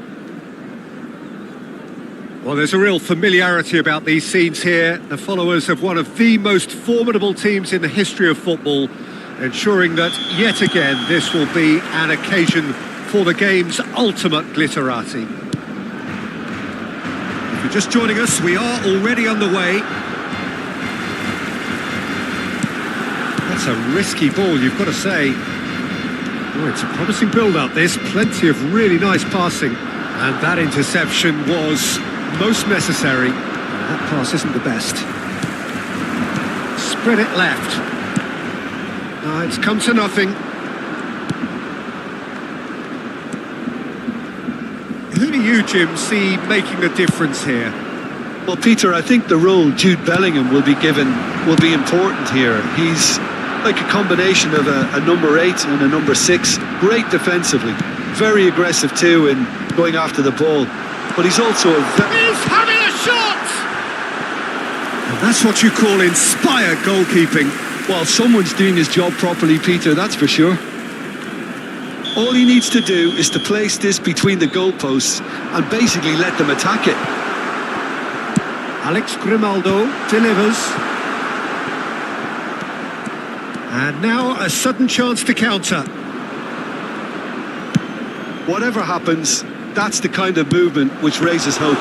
Well, there's a real familiarity about these scenes here. The followers of one of the most formidable teams in the history of football, ensuring that, yet again, this will be an occasion for the game's ultimate glitterati. If you're just joining us, we are already underway. That's a risky ball, you've got to say. Oh, it's a promising build-up, this. Plenty of really nice passing. And that interception was most necessary. That pass isn't the best. Spread it left. It's come to nothing. Who do you, Jim, see making a difference here? Well, Peter, I think the role Jude Bellingham will be given will be important here. He's like a combination of a number 8 and a number 6. Great defensively, very aggressive too in going after the ball. But he's also He's having a shot! And that's what you call inspired goalkeeping. Well, someone's doing his job properly, Peter, that's for sure. All he needs to do is to place this between the goalposts and basically let them attack it. Alex Grimaldo delivers. And now a sudden chance to counter. Whatever happens, that's the kind of movement which raises hope.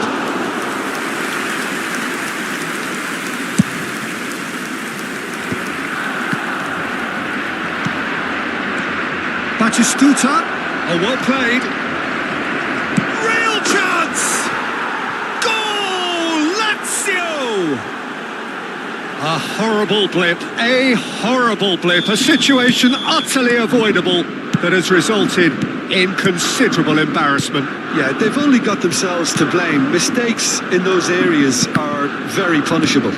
Batistuta. Oh, well played. Real chance! Goal! Lazio! A horrible blip, a situation utterly avoidable that has resulted in considerable embarrassment. Yeah, they've only got themselves to blame. Mistakes in those areas are very punishable.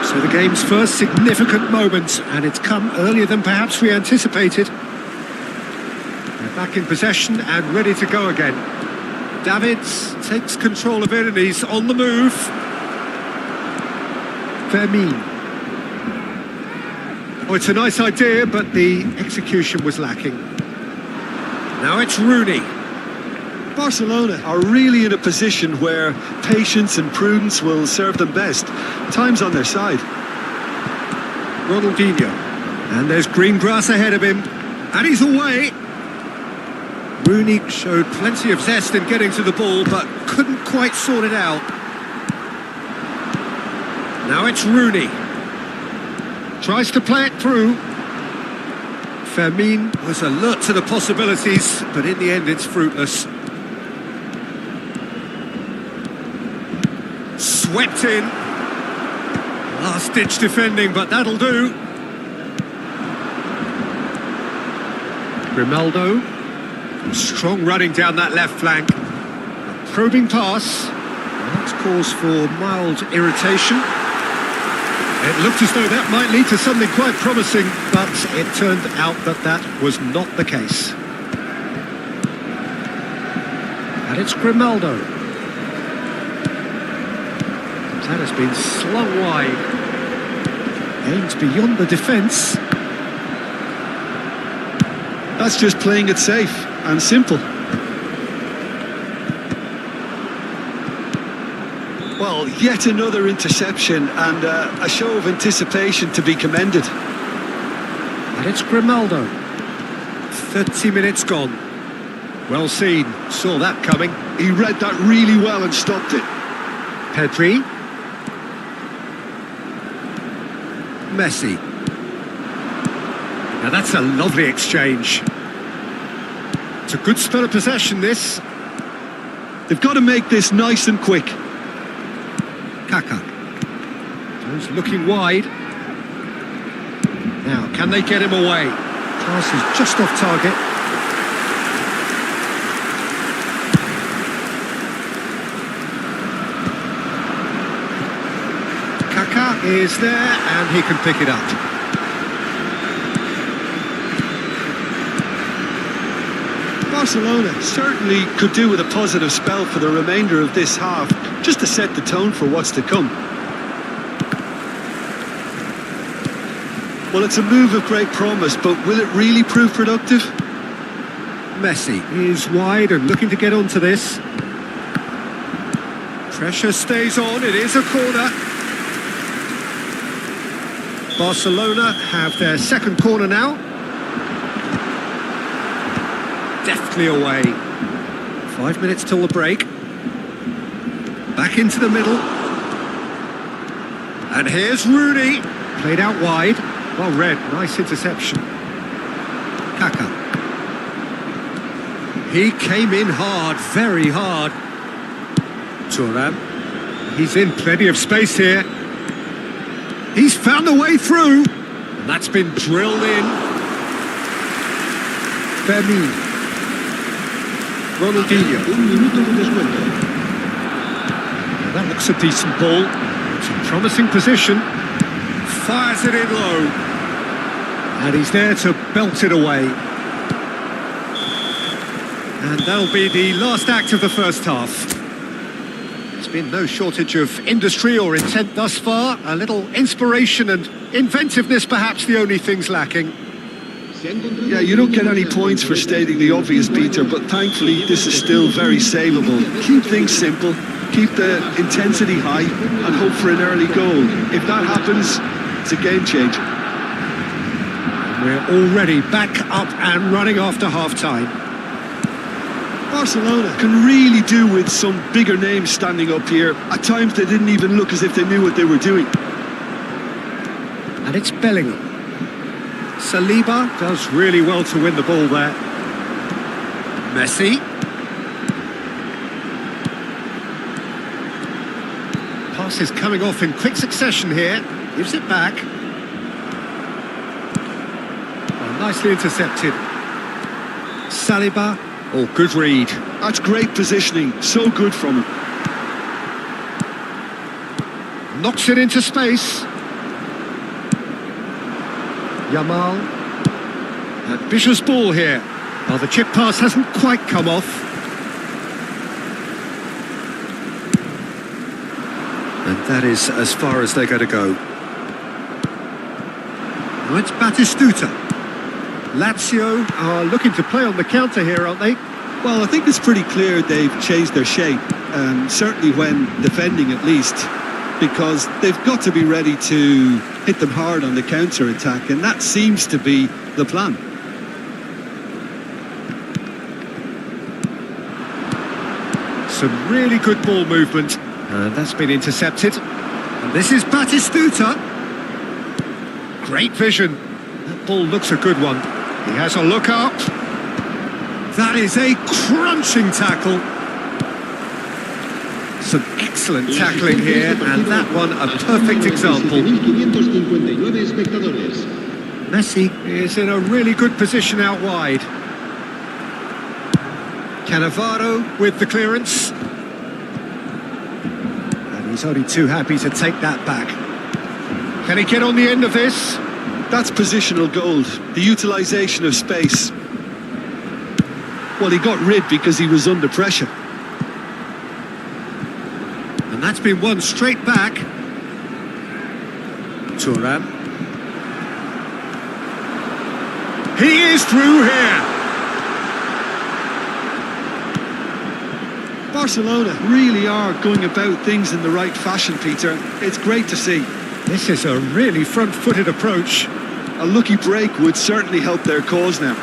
So the game's first significant moment, and it's come earlier than perhaps we anticipated. They're back in possession and ready to go again. Davids takes control of it and he's on the move. Fermin. Oh, it's a nice idea, but the execution was lacking. Now it's Rooney. Barcelona are really in a position where patience and prudence will serve them best. Time's on their side. Ronaldinho. And there's green grass ahead of him. And he's away. Rooney showed plenty of zest in getting to the ball, but couldn't quite sort it out. Now it's Rooney. Tries to play it through. Fermin was alert to the possibilities, but in the end it's fruitless. Swept in. Last-ditch defending, but that'll do. Grimaldo. Strong running down that left flank. A probing pass. That's cause for mild irritation. It looked as though that might lead to something quite promising, but it turned out that that was not the case. And it's Grimaldo. That has been slung wide. Aimed beyond the defence. That's just playing it safe and simple. Well, yet another interception and a show of anticipation to be commended. And it's Grimaldo. 30 minutes gone. Well seen, saw that coming. He read that really well and stopped it. Pedri. Messi. Now that's a lovely exchange. It's a good spell of possession, this. They've got to make this nice and quick. Kaka. He's looking wide. Now, can they get him away? Pass is just off target. Kaka is there and he can pick it up. Barcelona certainly could do with a positive spell for the remainder of this half, just to set the tone for what's to come. Well, it's a move of great promise, but will it really prove productive? Messi is wide and looking to get onto this. Pressure stays on, it is a corner. Barcelona have their second corner now. Deftly away. 5 minutes till the break. Back into the middle. And here's Rooney. Played out wide. Well read, nice interception. Kaka. He came in hard, very hard. Thuram. He's in plenty of space here. He's found a way through. And that's been drilled in. Fermin. Ronaldinho. Now that looks a decent ball. It's a promising position. Fires it in low. And he's there to belt it away. And that'll be the last act of the first half. There's been no shortage of industry or intent thus far. A little inspiration and inventiveness, perhaps the only things lacking. Yeah, you don't get any points for stating the obvious, Peter, but thankfully this is still very savable. Keep things simple, keep the intensity high, and hope for an early goal. If that happens, it's a game changer. We're already back up and running after half-time. Barcelona can really do with some bigger names standing up here. At times they didn't even look as if they knew what they were doing. And it's Bellingham. Saliba does really well to win the ball there. Messi. Pass is coming off in quick succession here. Gives it back. Oh, nicely intercepted. Saliba. Oh, good read. That's great positioning. So good from him. Knocks it into space. Yamal. Ambitious ball here. Oh, the chip pass hasn't quite come off. And that is as far as they're going to go. Now it's Batistuta. Lazio are looking to play on the counter here, aren't they? Well, I think it's pretty clear they've changed their shape, certainly when defending at least, because they've got to be ready to hit them hard on the counter-attack, and that seems to be the plan. Some really good ball movement, and that's been intercepted. And this is Batistuta. Great vision. That ball looks a good one. He has a look up. That is a crunching tackle. Some excellent tackling here, and that one a perfect example. Messi is in a really good position out wide. Cannavaro with the clearance. And he's only too happy to take that back. Can he get on the end of this? That's positional gold, the utilisation of space. Well, he got rid because he was under pressure. And that's been won straight back. Thuram. He is through here. Barcelona really are going about things in the right fashion, Peter. It's great to see. This is a really front-footed approach. A lucky break would certainly help their cause now.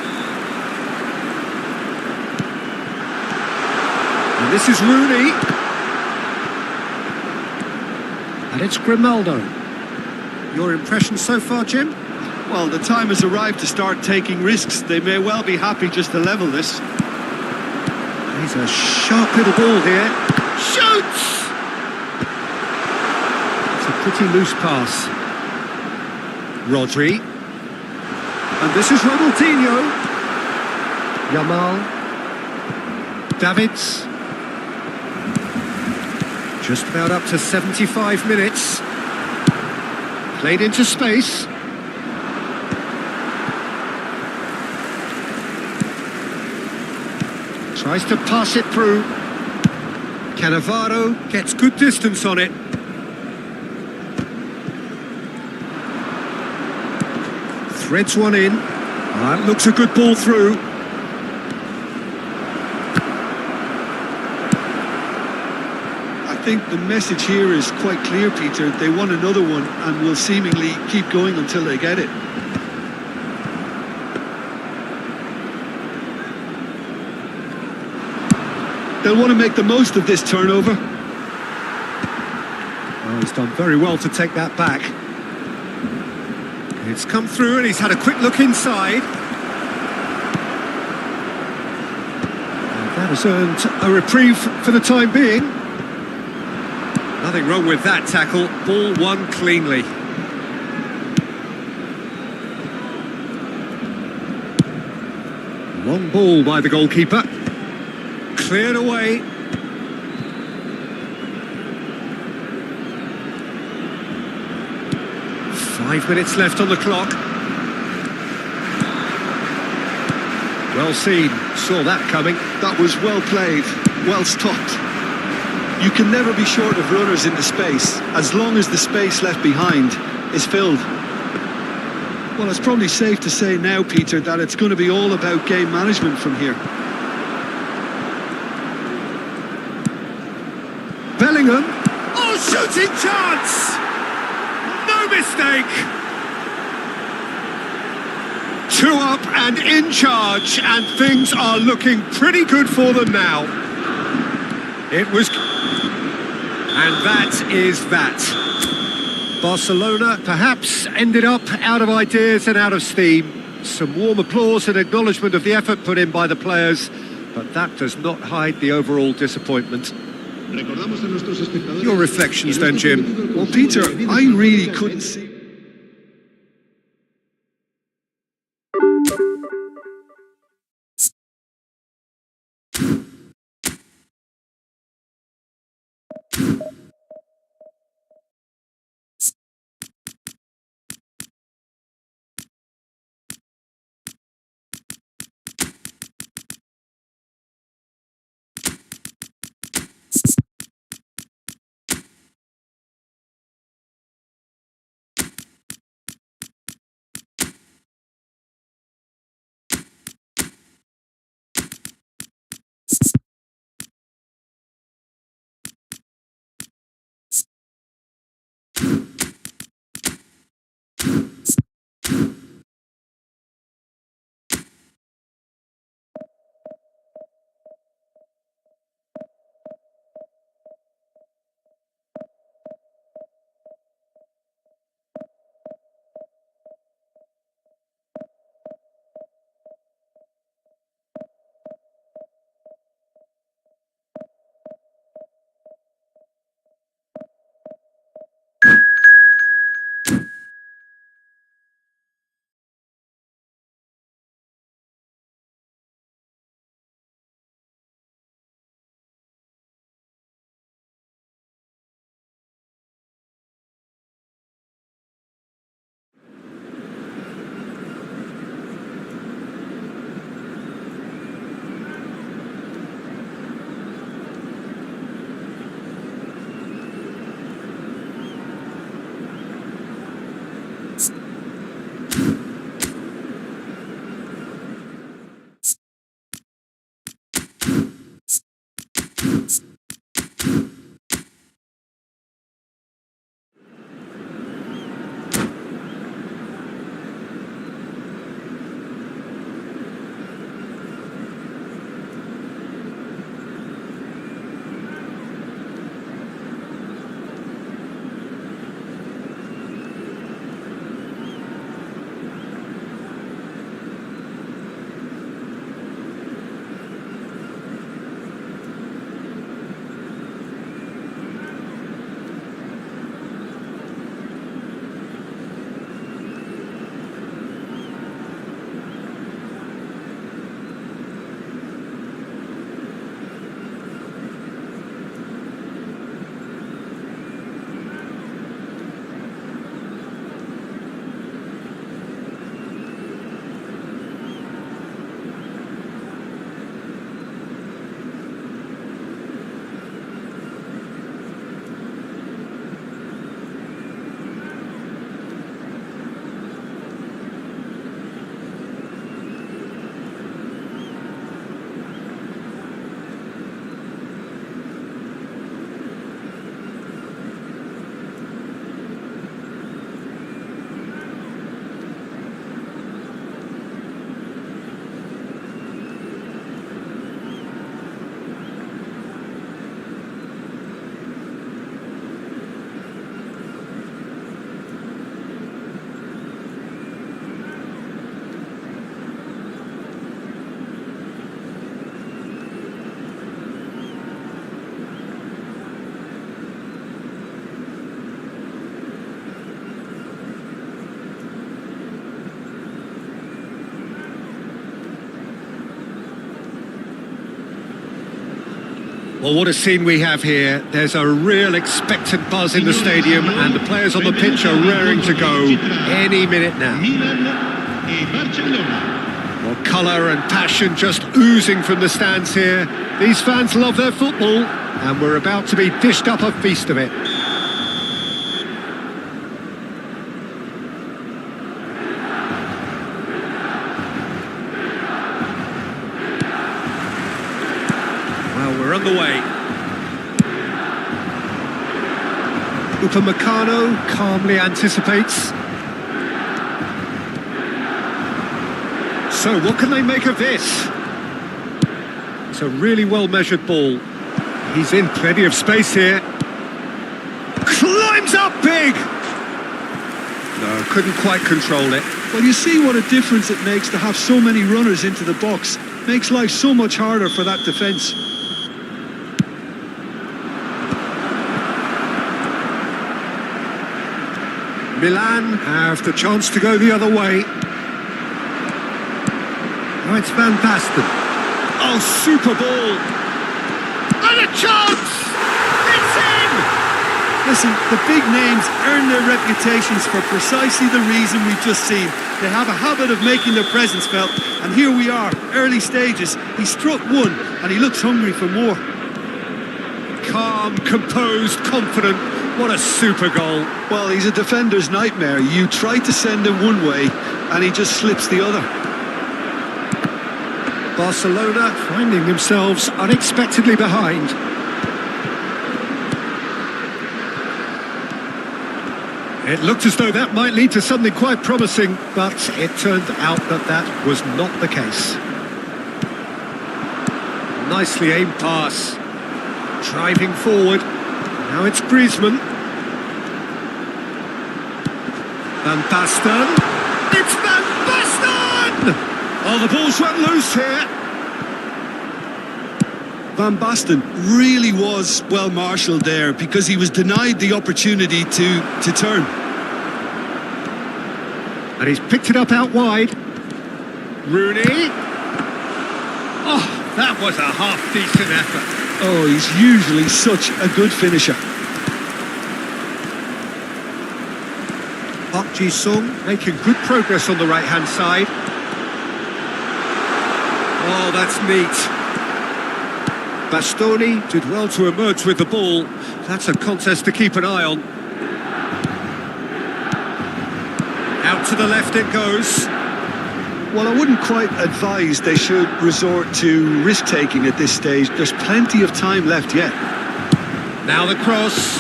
And this is Rooney. And it's Grimaldo. Your impression so far, Jim? Well, the time has arrived to start taking risks. They may well be happy just to level this. He's a sharp little ball here. Shoots! It's a pretty loose pass. Rodri. And this is Ronaldinho. Yamal. Davids. Just about up to 75 minutes. Played into space. Tries to pass it through. Cannavaro gets good distance on it. Threads one in. That looks a good ball through. I think the message here is quite clear, Peter. They want another one and will seemingly keep going until they get it. They'll want to make the most of this turnover. Oh, he's done very well to take that back. It's come through and he's had a quick look inside. And that has earned a reprieve for the time being. Nothing wrong with that tackle. Ball won cleanly. Long ball by the goalkeeper. Cleared away. Five minutes left on the clock. Well seen, saw that coming. That was well played, well stopped. You can never be short of runners in the space, as long as the space left behind is filled. Well, it's probably safe to say now, Peter, that it's going to be all about game management from here. Bellingham. Oh, shooting chance! No mistake! 2 up and in charge, and things are looking pretty good for them now. It was... And that is that. Barcelona perhaps ended up out of ideas and out of steam. Some warm applause and acknowledgement of the effort put in by the players, but that does not hide the overall disappointment. Your reflections then, Jim? Well, Peter, I really couldn't see... Well, what a scene we have here. There's a real expectant buzz in the stadium and the players on the pitch are raring to go any minute now. Well, colour and passion just oozing from the stands here. These fans love their football and we're about to be dished up a feast of it. We're on the way. Upamecano calmly anticipates. So what can they make of this? It's a really well-measured ball. He's in plenty of space here. Climbs up big! No, couldn't quite control it. Well, you see what a difference it makes to have so many runners into the box. Makes life so much harder for that defence. Milan have the chance to go the other way. Oh, it's Van Basten. Oh, super ball. And a chance! It's in! Listen, the big names earn their reputations for precisely the reason we've just seen. They have a habit of making their presence felt, and here we are, early stages. He struck one, and he looks hungry for more. Calm, composed, confident. What a super goal. Well, he's a defender's nightmare. You try to send him one way, and he just slips the other. Barcelona finding themselves unexpectedly behind. It looked as though that might lead to something quite promising, but it turned out that that was not the case. Nicely aimed pass. Driving forward. Now it's Griezmann. Van Basten. It's Van Basten! Oh, the ball's run loose here. Van Basten really was well marshalled there because he was denied the opportunity to turn. And he's picked it up out wide. Rooney. Oh, that was a half-decent effort. Oh, he's usually such a good finisher. Park Ji-sung making good progress on the right-hand side. Oh, that's neat. Bastoni did well to emerge with the ball. That's a contest to keep an eye on. Out to the left it goes. Well, I wouldn't quite advise they should resort to risk-taking at this stage. There's plenty of time left yet. Now the cross.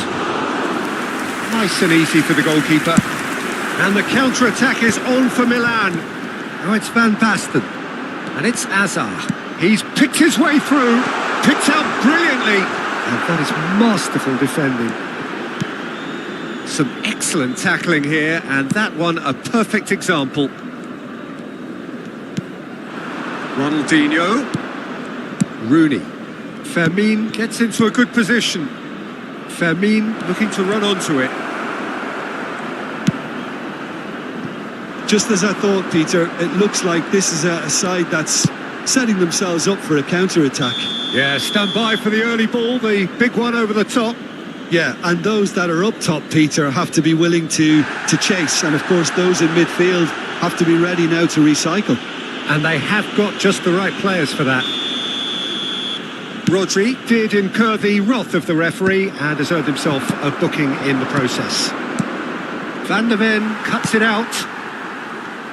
Nice and easy for the goalkeeper. And the counter-attack is on for Milan. Now it's Van Basten. And it's Azar. He's picked his way through. Picked out brilliantly. And that is masterful defending. Some excellent tackling here. And that one a perfect example. Ronaldinho. Rooney. Fermin gets into a good position. Fermin looking to run onto it. Just as I thought, Peter, it looks like this is a side that's setting themselves up for a counter-attack. Yeah, stand by for the early ball, the big one over the top. Yeah, and those that are up top, Peter, have to be willing to chase. And of course, those in midfield have to be ready now to recycle. And they have got just the right players for that. Rodri did incur the wrath of the referee and has earned himself a booking in the process. Van der Ven cuts it out.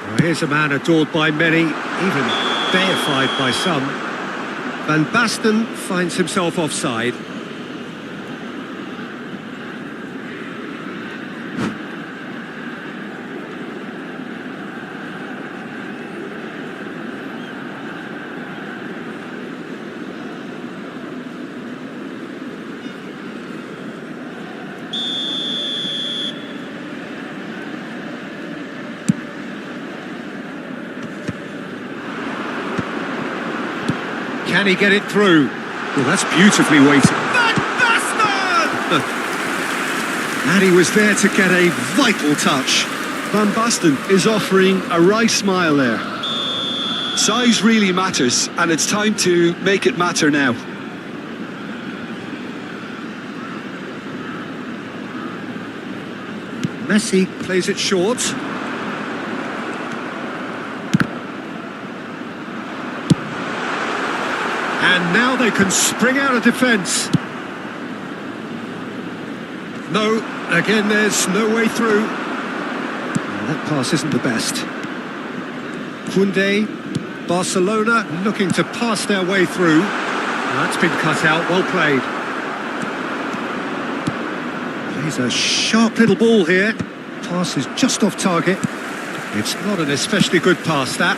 Well, here's a man adored by many, even deified by some. Van Basten finds himself offside. Can he get it through? Well, that's beautifully weighted. Van Basten! And he was there to get a vital touch. Van Basten is offering a wry smile there. Size really matters, and it's time to make it matter now. Messi plays it short. And now they can spring out of defence. No, again there's no way through. That pass isn't the best. Koundé, Barcelona looking to pass their way through. That's been cut out, well played. Plays a sharp little ball here. Pass is just off target. It's not an especially good pass, that.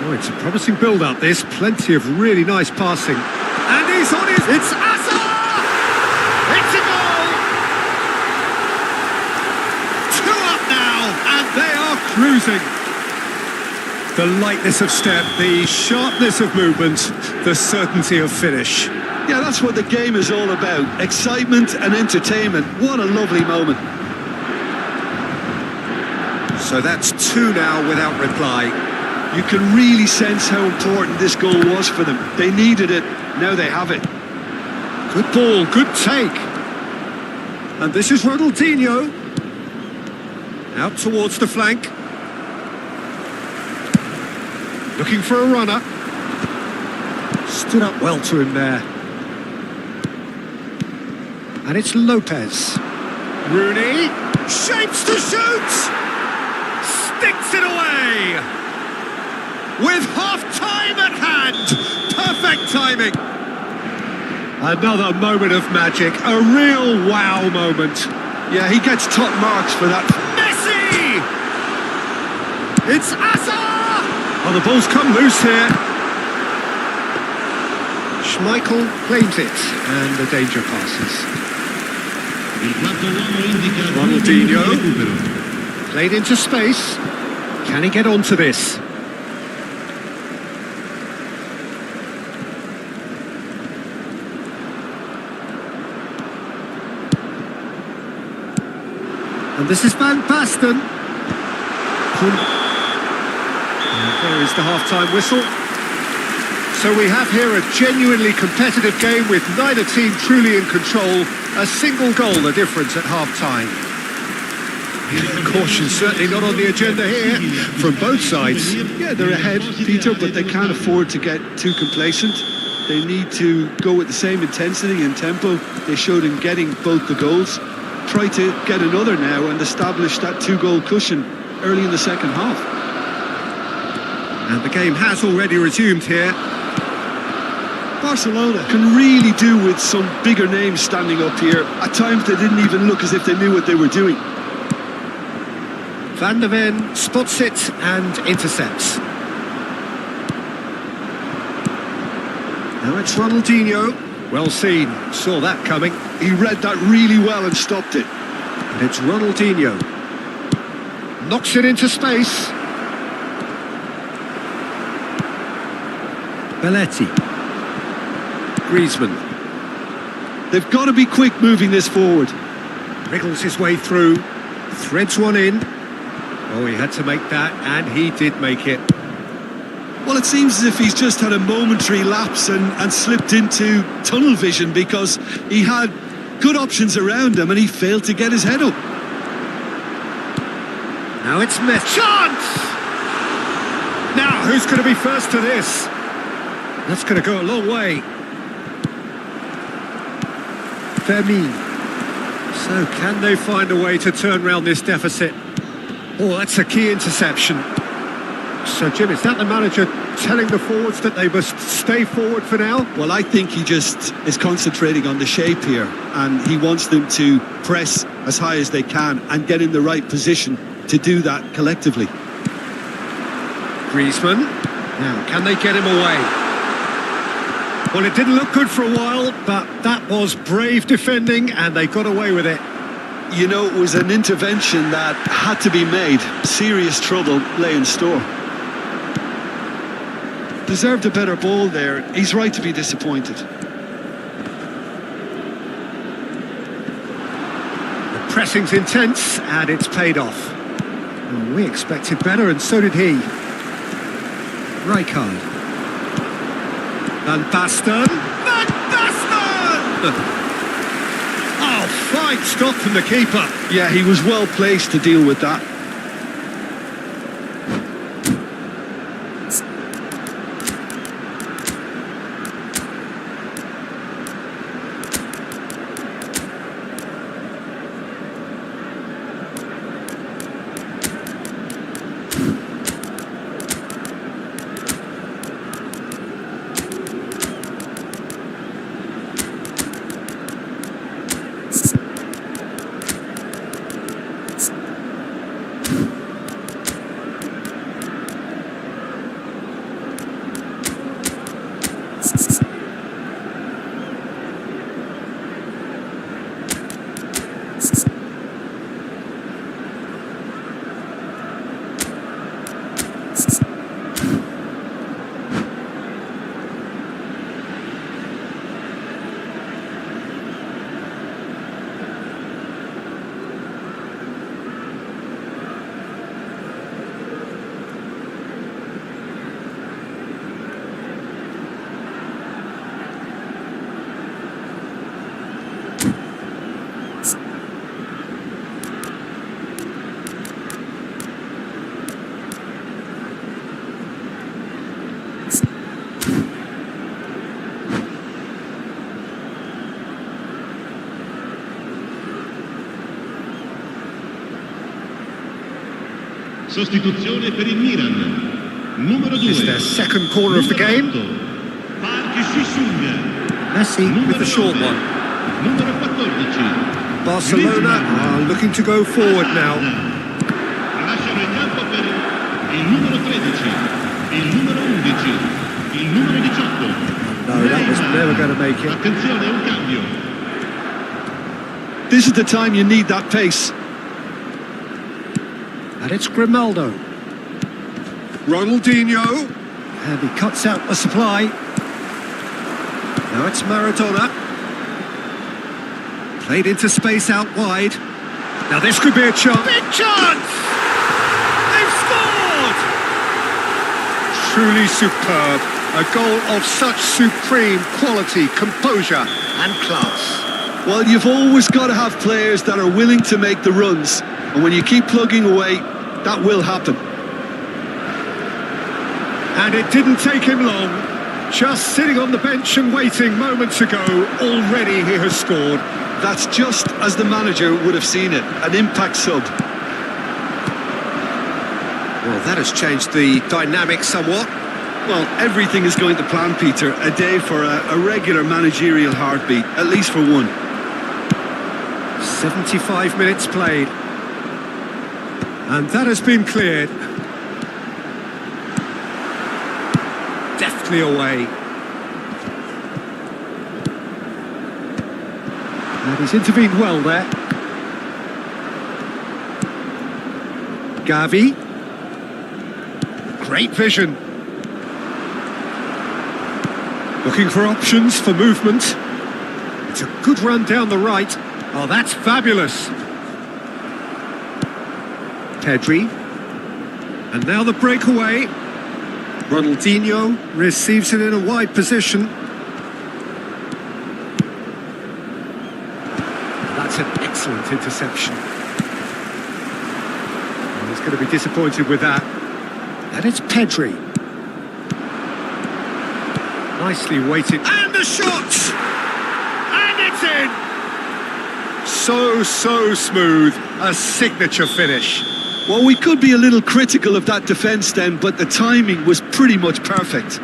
Oh, it's a promising build-up, this. Plenty of really nice passing. And he's on his... It's Asa! It's a goal! 2 up now, and they are cruising. The lightness of step, the sharpness of movement, the certainty of finish. Yeah, that's what the game is all about. Excitement and entertainment. What a lovely moment. So that's 2 now without reply. You can really sense how important this goal was for them. They needed it, now they have it. Good ball, good take. And this is Ronaldinho. Out towards the flank. Looking for a runner. Stood up well to him there. And it's Lopez. Rooney shapes to shoot. Sticks it away. With half-time at hand. Perfect timing. Another moment of magic. A real wow moment. Yeah, he gets top marks for that. Messi! It's Asa! Oh, the ball's come loose here. Schmeichel claims it, and the danger passes. Ronaldinho played into space. Can he get onto this? And this is Van Basten. There is the half-time whistle. So we have here a genuinely competitive game with neither team truly in control. A single goal the difference at half-time. Caution certainly not on the agenda here from both sides. Yeah, they're ahead, Peter, but they can't afford to get too complacent. They need to go with the same intensity and tempo they showed in getting both the goals. Try to get another now and establish that 2-goal cushion early in the second half. And the game has already resumed here. Barcelona can really do with some bigger names standing up here. At times they didn't even look as if they knew what they were doing. Van der Ven spots it and intercepts. Now it's Ronaldinho. Well seen, saw that coming. He read that really well and stopped it. And it's Ronaldinho. Knocks it into space. Belletti. Griezmann. They've got to be quick moving this forward. Wriggles his way through. Threads one in. Oh, he had to make that, and he did make it. Well, it seems as if he's just had a momentary lapse and slipped into tunnel vision because he had good options around him and he failed to get his head up. Now it's Messi. Chance! Now, who's going to be first to this? That's going to go a long way. Fermin. So, can they find a way to turn round this deficit? Oh, that's a key interception. So, Jim, is that the manager telling the forwards that they must stay forward for now? Well, I think he just is concentrating on the shape here and he wants them to press as high as they can and get in the right position to do that collectively. Griezmann. Now, can they get him away? Well, it didn't look good for a while, but that was brave defending and they got away with it. You know, it was an intervention that had to be made. Serious trouble lay in store. Deserved a better ball there. He's right to be disappointed. The pressing's intense and it's paid off. Well, we expected better and so did he. Rijkaard. Van Basten! Van Basten! Oh, Fine stop from the keeper. Yeah, he was well placed to deal with that. Sostituzione per il Milan. Numero 2. It's their second corner of the game. Messi with the short one. Numero 14. Barcelona are looking to go forward now. Lasciano il campo per il numero 13, il numero 11, il numero 18. No, that was never going to make it. Attenzione, un cambio. This is the time you need that pace. And it's Grimaldo. Ronaldinho. And he cuts out the supply. Now it's Maradona. Played into space out wide. Now this could be a chance. Big chance! They've scored! Truly superb. A goal of such supreme quality, composure and class. Well, you've always got to have players that are willing to make the runs. And when you keep plugging away, that will happen. And it didn't take him long. Just sitting on the bench and waiting moments ago, already he has scored. That's just as the manager would have seen it, an impact sub. Well, that has changed the dynamic somewhat. Well, everything is going to plan, Peter. A day for a regular managerial heartbeat, at least for one. 75 minutes played. And that has been cleared. Deftly away. And he's intervened well there. Gavi. Great vision. Looking for options for movement. It's a good run down the right. Oh, that's fabulous. Pedri. And now the breakaway. Ronaldinho receives it in a wide position. That's an excellent interception. And he's going to be disappointed with that. And it's Pedri. Nicely weighted. And the shot! And it's in! So smooth. A signature finish. Well, we could be a little critical of that defence then, but the timing was pretty much perfect.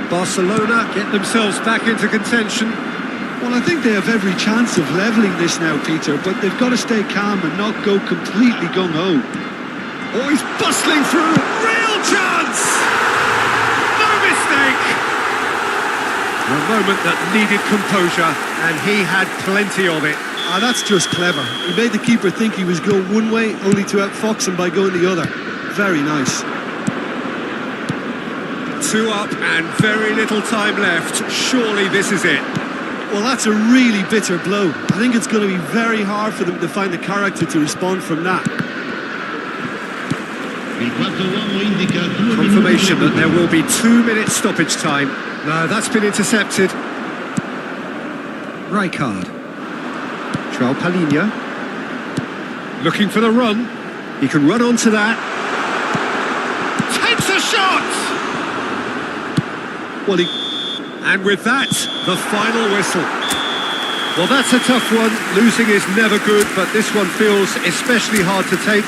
Barcelona get themselves back into contention. Well, I think they have every chance of levelling this now, Peter, but they've got to stay calm and not go completely gung-ho. Oh, he's bustling through. Real chance! No mistake! A moment that needed composure, and he had plenty of it. Ah, that's just clever. He made the keeper think he was going one way, only to outfox him by going the other. Very nice. 2 up and very little time left. Surely this is it. Well, that's a really bitter blow. I think it's going to be very hard for them to find the character to respond from that. Confirmation that there will be 2 minutes stoppage time. No, that's been intercepted. Rijkaard. João Palhinha. Looking for the run. He can run onto that. Takes a shot! Well, and with that, the final whistle. Well, that's a tough one. Losing is never good, but this one feels especially hard to take.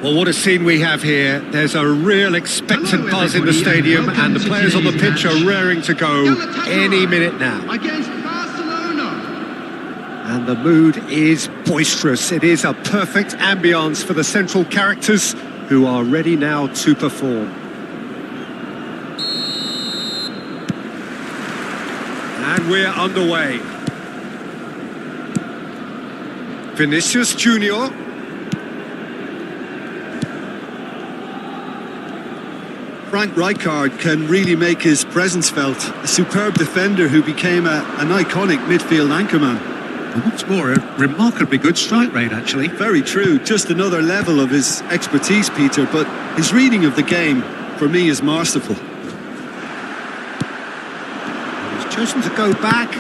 Well, what a scene we have here. There's a real expectant buzz in the stadium, and the players on the pitch are raring to go any minute now. Against Barcelona. And the mood is boisterous. It is a perfect ambience for the central characters who are ready now to perform. And we're underway. Vinicius Junior. Frank Rijkaard can really make his presence felt. A superb defender who became an iconic midfield anchorman. And what's more, a remarkably good strike rate, actually. Very true. Just another level of his expertise, Peter, but his reading of the game, for me, is masterful. He's chosen to go back.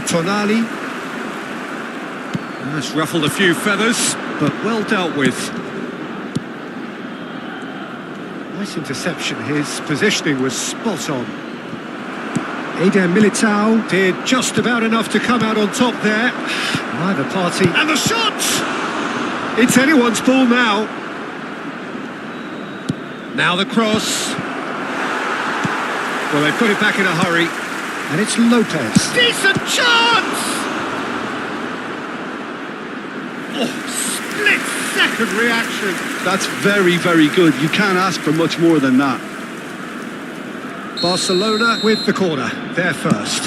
Tonali. That's ruffled a few feathers, but well dealt with. Nice interception. His positioning was spot on. Eder Militao did just about enough to come out on top there. Neither party. And the shot! It's anyone's ball now. Now the cross. Well, they put it back in a hurry. And it's Lopez. Decent chance! Oh, split-second reaction. That's very, very good. You can't ask for much more than that. Barcelona with the corner. They're first.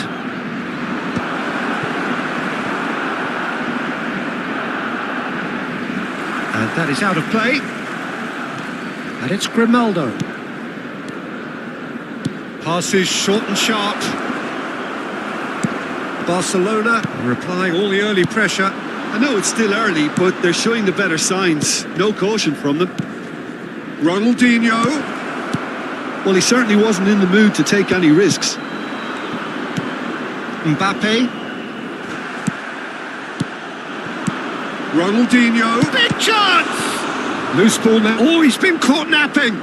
And that is out of play. And it's Grimaldo. Passes short and sharp. Barcelona replying all the early pressure. I know it's still early, but they're showing the better signs. No caution from them. Ronaldinho. Well, he certainly wasn't in the mood to take any risks. Mbappe. Ronaldinho. Big chance! Loose ball now. Oh, he's been caught napping.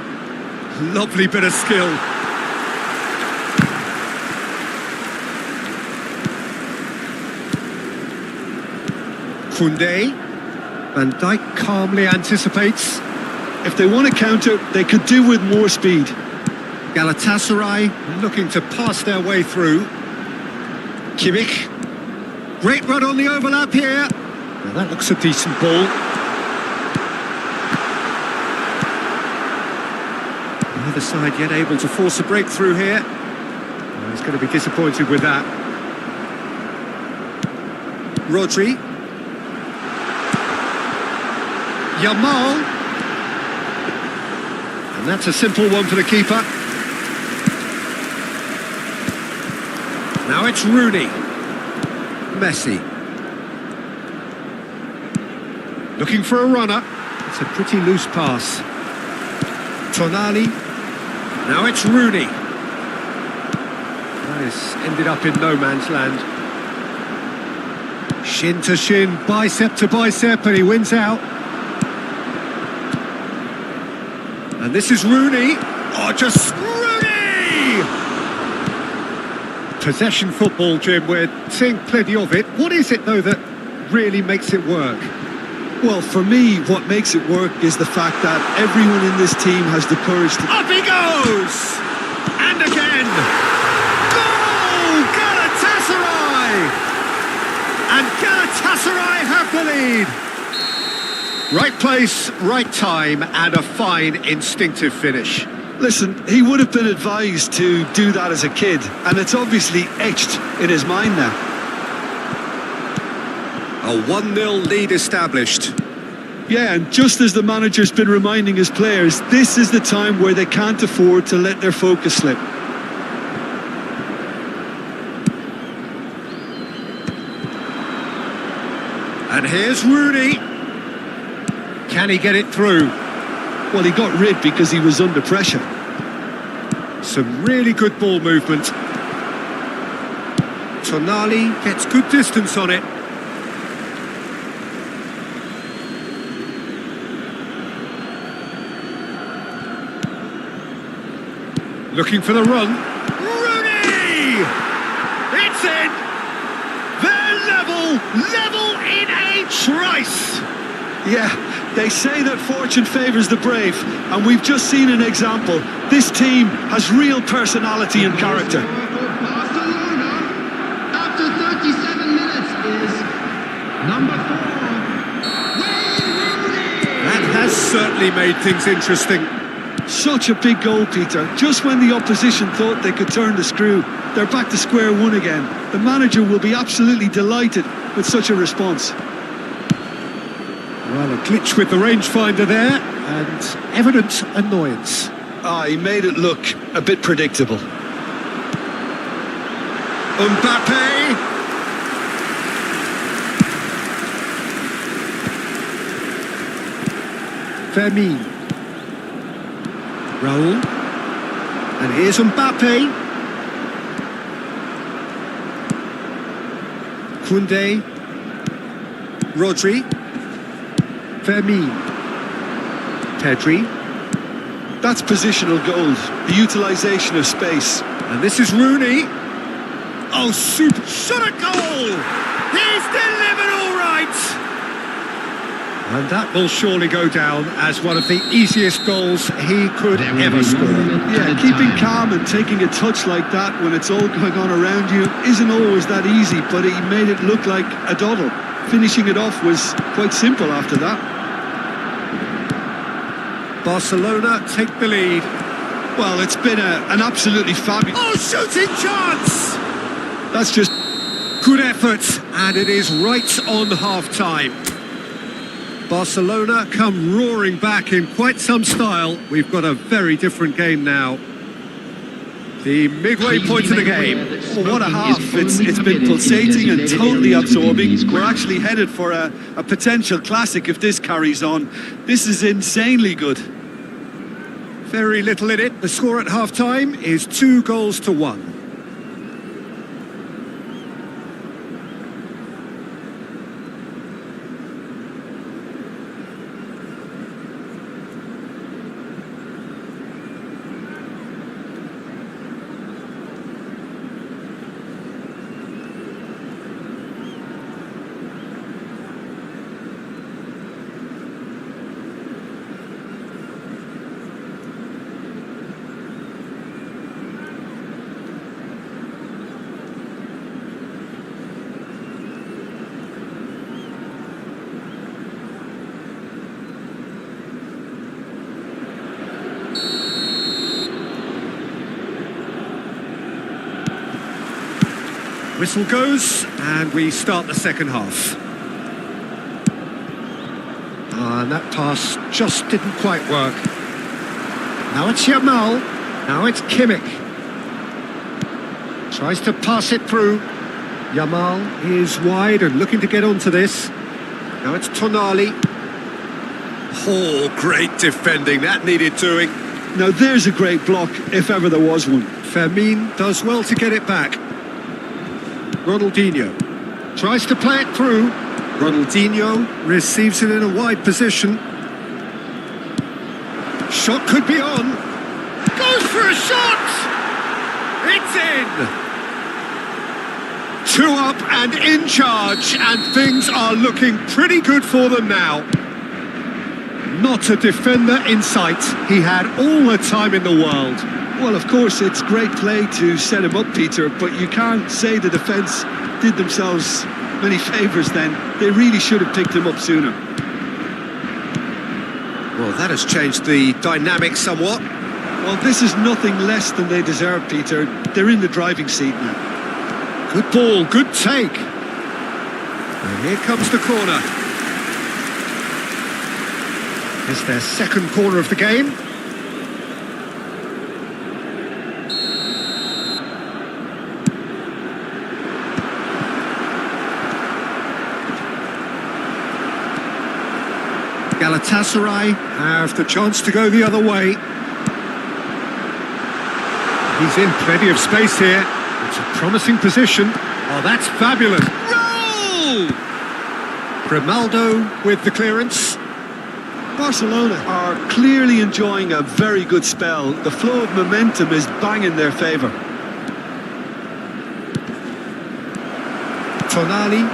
Lovely bit of skill. Koundé. Van Dijk calmly anticipates. If they want to counter, they could do with more speed. Galatasaray looking to pass their way through. Kimmich. Great run on the overlap here. Now that looks a decent ball. Neither side yet able to force a breakthrough here. Well, he's going to be disappointed with that. Rodri. Yamal. And that's a simple one for the keeper. Now it's Rooney. Messi. Looking for a runner. It's a pretty loose pass. Tonali. Now it's Rooney. That has ended up in no man's land. Shin to shin, bicep to bicep, and he wins out. And this is Rooney. Oh, just Rooney! Possession football, Jim. We're seeing plenty of it. What is it, though, that really makes it work? Well, for me, what makes it work is the fact that everyone in this team has the courage to... Up he goes! And again! Goal! Galatasaray! And Galatasaray have the lead! Right place, right time, and a fine instinctive finish. Listen, he would have been advised to do that as a kid, and it's obviously etched in his mind now. A 1-0 lead established. Yeah, and just as the manager's been reminding his players, this is the time where they can't afford to let their focus slip. And here's Rooney. Can he get it through? Well, he got rid because he was under pressure. Some really good ball movement. Tonali gets good distance on it. Looking for the run. Rooney! It's in! They're level in a Trice! Yeah, they say that fortune favours the brave, and we've just seen an example. This team has real personality and character. Barcelona, after 37 minutes, is number 4, Wayne Rooney. That has certainly made things interesting. Such a big goal, Peter. Just when the opposition thought they could turn the screw, they're back to square one again. The manager will be absolutely delighted with such a response. Well, a glitch with the rangefinder there, and evident annoyance. He made it look a bit predictable. Mbappe! Fermin. Raul. And here's Mbappe. Koundé. Rodri. Fermin. Pedri. That's positional gold, the utilisation of space. And this is Rooney. Oh, super shot at goal! He's delivered all right! And that will surely go down as one of the easiest goals he could ever score. Yeah, keeping calm and taking a touch like that when it's all going on around you isn't always that easy, but he made it look like a doddle. Finishing it off was quite simple after that. Barcelona take the lead. Well, it's been an absolutely fabulous... Oh, shooting chance! That's just... Good effort, and it is right on half-time. Barcelona come roaring back in quite some style. We've got a very different game now. The midway point of the game. Well, what a half. It's been pulsating and totally absorbing. We're actually headed for a potential classic if this carries on. This is insanely good. Very little in it. The score at half-time is 2-1. Whistle goes, and we start the second half. And that pass just didn't quite work. Now it's Yamal. Now it's Kimmich. Tries to pass it through. Yamal is wide and looking to get onto this. Now it's Tonali. Oh, great defending. That needed doing. Now there's a great block, if ever there was one. Fermin does well to get it back. Ronaldinho tries to play it through. Ronaldinho receives it in a wide position. Shot could be on. Goes for a shot! It's in! 2 up and in charge, and things are looking pretty good for them now. Not a defender in sight. He had all the time in the world. Well, of course, it's great play to set him up, Peter, but you can't say the defence did themselves many favours then. They really should have picked him up sooner. Well, that has changed the dynamic somewhat. Well, this is nothing less than they deserve, Peter. They're in the driving seat now. Good ball, good take. And here comes the corner. It's their second corner of the game. Galatasaray have the chance to go the other way. He's in plenty of space here. It's a promising position. Oh, that's fabulous. Roll! Grimaldo with the clearance. Barcelona are clearly enjoying a very good spell. The flow of momentum is bang in their favour. Tonali.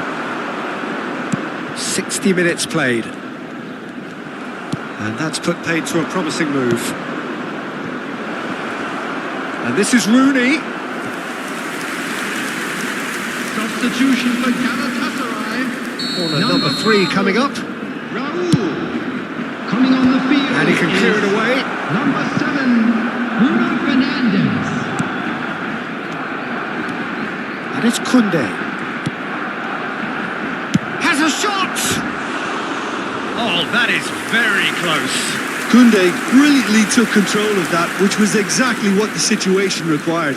60 minutes played. And that's put paid to a promising move. And this is Rooney. Substitution for Galatasaray. Corner number 3 coming up. Raul. Coming on the field. And he can clear it away. Number 7, Bruno Fernandes. And it's Kunde. Has a shot! Oh, that is very close. Kunde brilliantly took control of that, which was exactly what the situation required.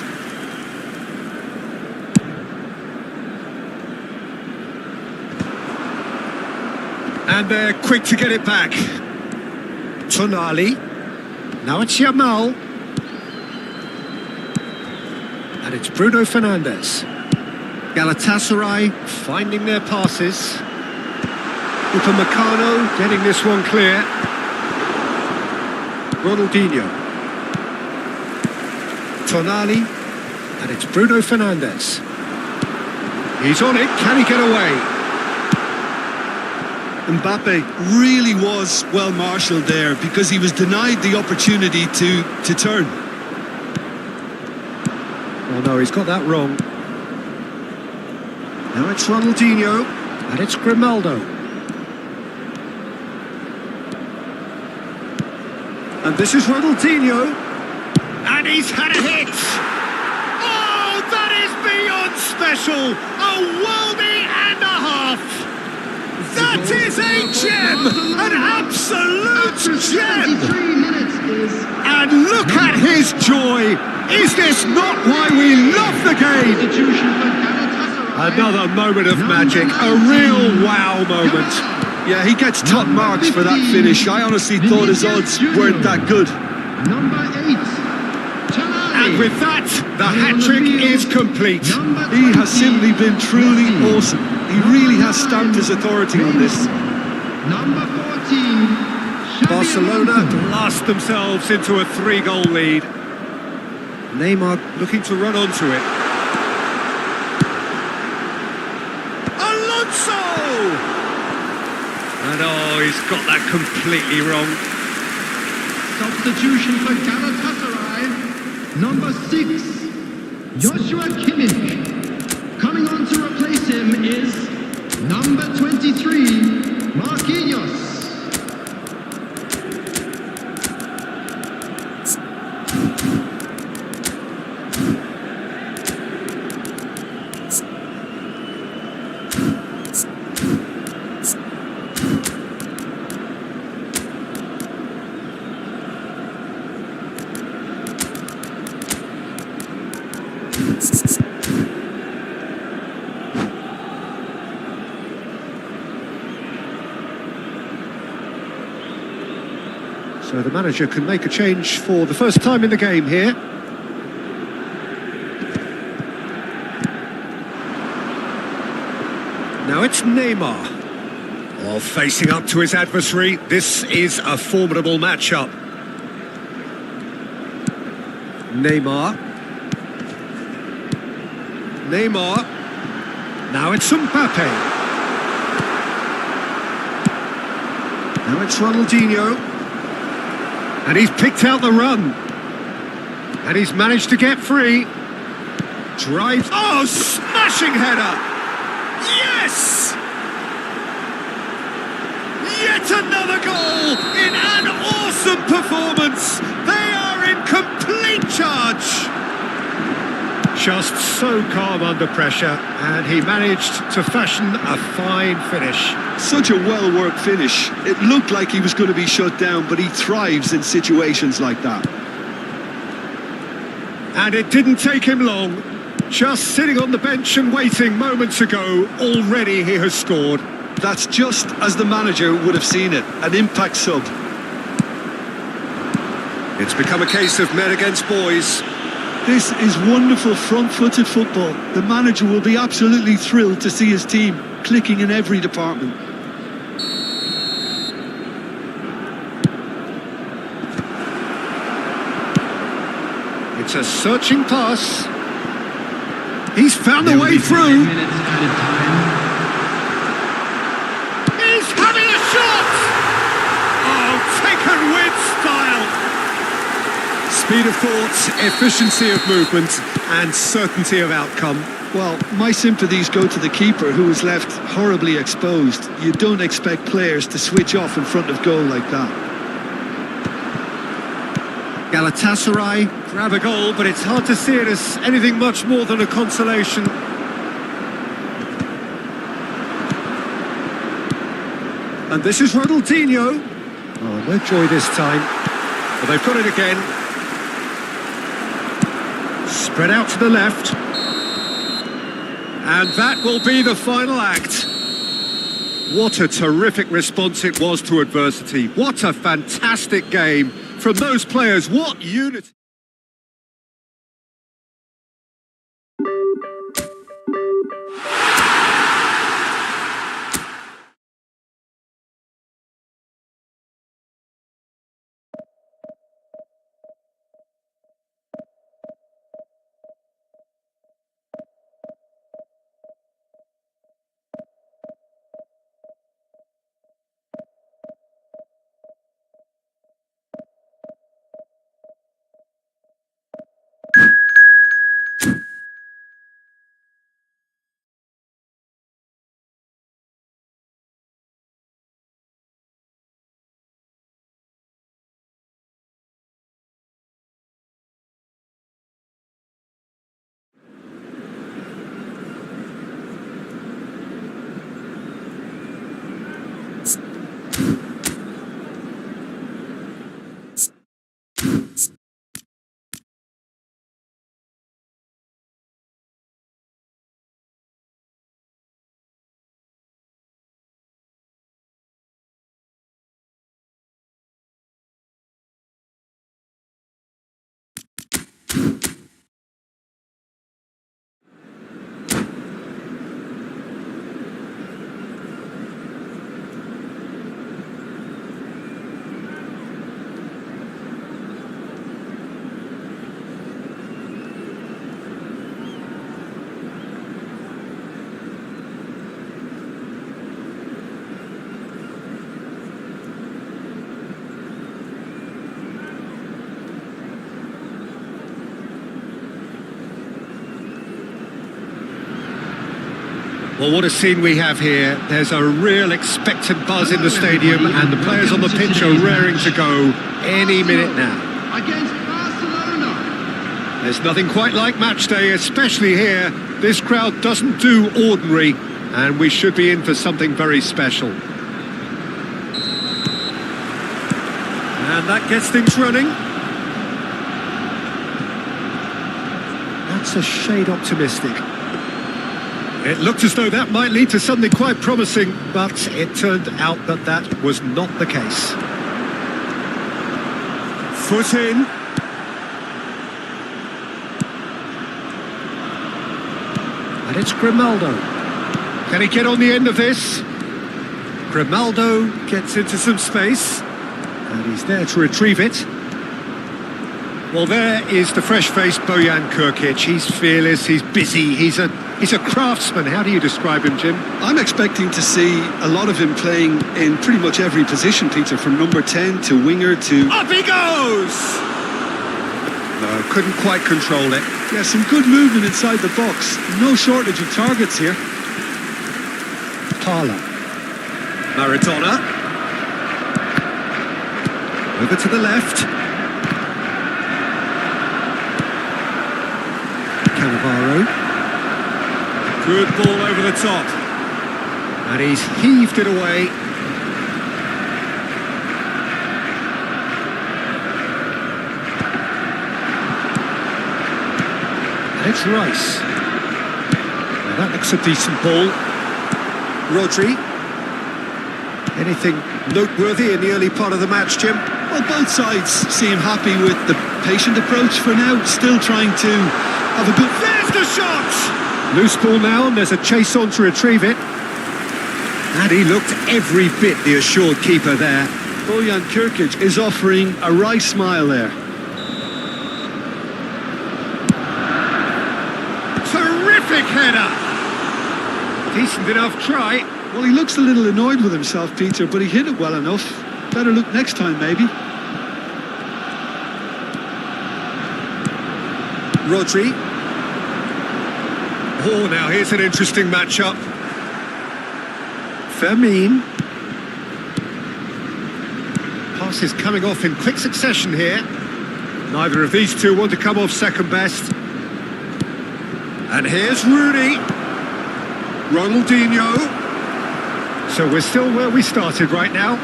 And they're quick to get it back. Tonali. Now it's Yamal. And it's Bruno Fernandes. Galatasaray finding their passes. Upamecano getting this one clear. Ronaldinho. Tonali. And it's Bruno Fernandes. He's on it. Can he get away? Mbappe really was well marshalled there because he was denied the opportunity to turn. Oh no, he's got that wrong. Now it's Ronaldinho, and it's Grimaldo. And this is Ronaldinho, and he's had a hit! Oh, that is beyond special! A worldie and a half! That is a gem! An absolute gem! And look at his joy! Is this not why we love the game? Another moment of magic, a real wow moment. Yeah, he gets top marks for that finish. I honestly thought his odds weren't that good. Number 8. And with that, the hat-trick is complete. He has simply been truly awesome. He really has stamped his authority on this. Number 14. Barcelona blast themselves into a 3-goal lead. Neymar looking to run onto it. Alonso! And oh, he's got that completely wrong. Substitution for Galatasaray. Number 6, Joshua Kimmich. Coming on to replace him is number 23, Marquinhos. So the manager can make a change for the first time in the game here. Now it's Neymar. Oh, facing up to his adversary. This is a formidable matchup. Neymar. Now it's Mbappe. Now it's Ronaldinho. And he's picked out the run. And he's managed to get free. Drives. Oh, smashing header! Yes! Yet another goal in an awesome performance. They are in complete charge. Just so calm under pressure, and he managed to fashion a fine finish. Such a well-worked finish. It looked like he was going to be shut down, but he thrives in situations like that. And it didn't take him long. Just sitting on the bench and waiting moments ago, already he has scored. That's just as the manager would have seen it, an impact sub. It's become a case of men against boys. This is wonderful front-footed football. The manager will be absolutely thrilled to see his team clicking in every department. It's a searching pass. He's found a way through. He Speed of thought, efficiency of movement, and certainty of outcome. Well, my sympathies go to the keeper, who was left horribly exposed. You don't expect players to switch off in front of goal like that. Galatasaray grab a goal, but it's hard to see it as anything much more than a consolation. And this is Ronaldinho. Oh, no joy this time. But they've got it again. Spread out to the left. And that will be the final act. What a terrific response it was to adversity. What a fantastic game from those players. What unity. Well, what a scene we have here. There's a real expectant buzz in the stadium, and the players on the pitch are raring to go any minute now. Against Barcelona. There's nothing quite like match day, especially here. This crowd doesn't do ordinary, and we should be in for something very special. And that gets things running. That's a shade optimistic. It looked as though that might lead to something quite promising, but it turned out that that was not the case. Foot in. And it's Grimaldo. Can he get on the end of this? Grimaldo gets into some space, and he's there to retrieve it. Well, there is the fresh-faced Bojan Krkic. He's fearless, he's busy, he's a craftsman. How do you describe him, Jim? I'm expecting to see a lot of him playing in pretty much every position, Peter, from number 10 to winger to... Up he goes! No, couldn't quite control it. Yeah, some good movement inside the box. No shortage of targets here. Parla. Maradona. Over to the left. Cannavaro. Good ball over the top. And he's heaved it away. And it's Rice. Now that looks a decent ball. Rodri. Anything noteworthy in the early part of the match, Jim? Well, both sides seem happy with the patient approach for now, still trying to have a good... There's the shot! Loose ball now, and there's a chase on to retrieve it. And he looked every bit the assured keeper there. Bojan Krkic is offering a wry smile there. Terrific header! Decent enough try. Well, he looks a little annoyed with himself, Peter, but he hit it well enough. Better look next time, maybe. Rodri. Oh, now here's an interesting matchup. Fermin. Passes coming off in quick succession here. Neither of these two want to come off second best. And here's Rooney. Ronaldinho. So we're still where we started right now.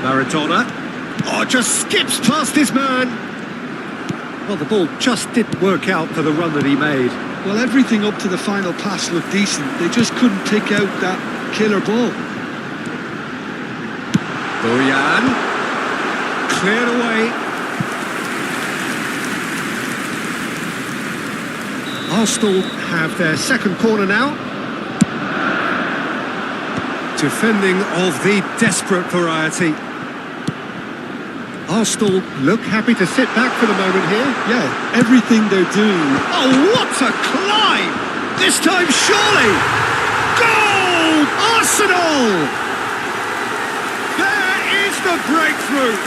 Maradona. Oh, just skips past his man. Well, the ball just didn't work out for the run that he made. Well, everything up to the final pass looked decent. They just couldn't pick out that killer ball. Bojan. Cleared away. Arsenal have their second corner now. Defending of the desperate variety. Arsenal look happy to sit back for the moment here. Yeah, everything they're doing. Oh, what a climb! This time, surely! Goal! Arsenal! There is the breakthrough!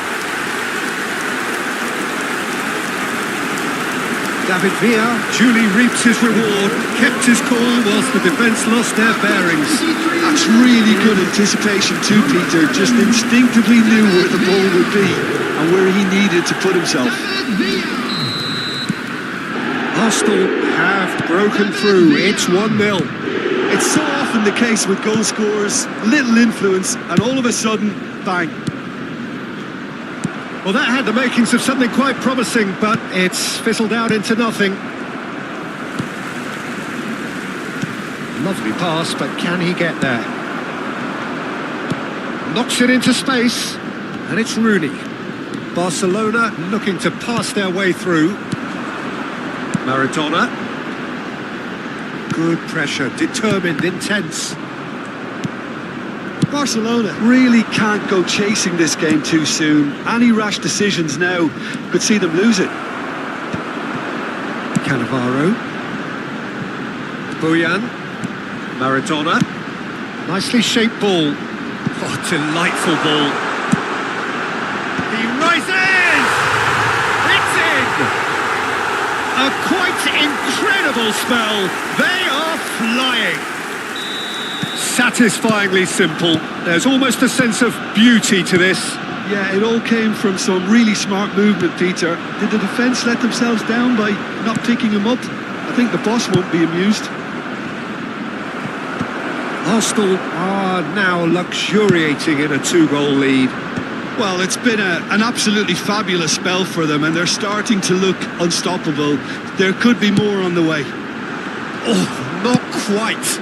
David Villa duly reaps his reward, kept his cool whilst the defence lost their bearings. That's really good anticipation too, Peter. Just instinctively knew where the ball would be and where he needed to put himself. Arsenal have broken through. It's 1-0. It's so often the case with goal scorers, little influence, and all of a sudden, bang. Well, that had the makings of something quite promising, but it's fizzled out into nothing. Lovely pass, but can he get there? Knocks it into space, and it's Rooney. Barcelona looking to pass their way through. Maradona. Good pressure, determined, intense. Barcelona really can't go chasing this game too soon. Any rash decisions now could see them lose it. Cannavaro. Bojan. Maradona. Nicely shaped ball. Oh, delightful ball. He rises! It's in! A quite incredible spell. They are flying. Satisfyingly simple. There's almost a sense of beauty to this. Yeah, it all came from some really smart movement, Peter. Did the defence let themselves down by not picking him up? I think the boss won't be amused. Arsenal are now luxuriating in a 2-goal lead. Well, it's been an absolutely fabulous spell for them, and they're starting to look unstoppable. There could be more on the way. Oh, not quite.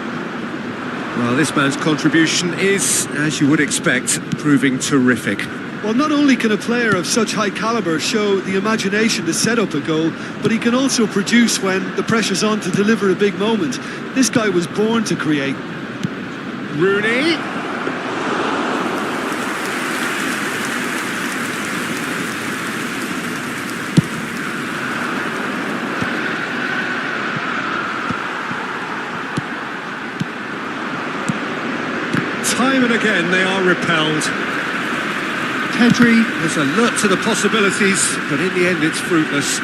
Well, this man's contribution is, as you would expect, proving terrific. Well, not only can a player of such high calibre show the imagination to set up a goal, but he can also produce when the pressure's on to deliver a big moment. This guy was born to create. Rooney. Time and again they are repelled. Pedri is alert to the possibilities, but in the end it's fruitless.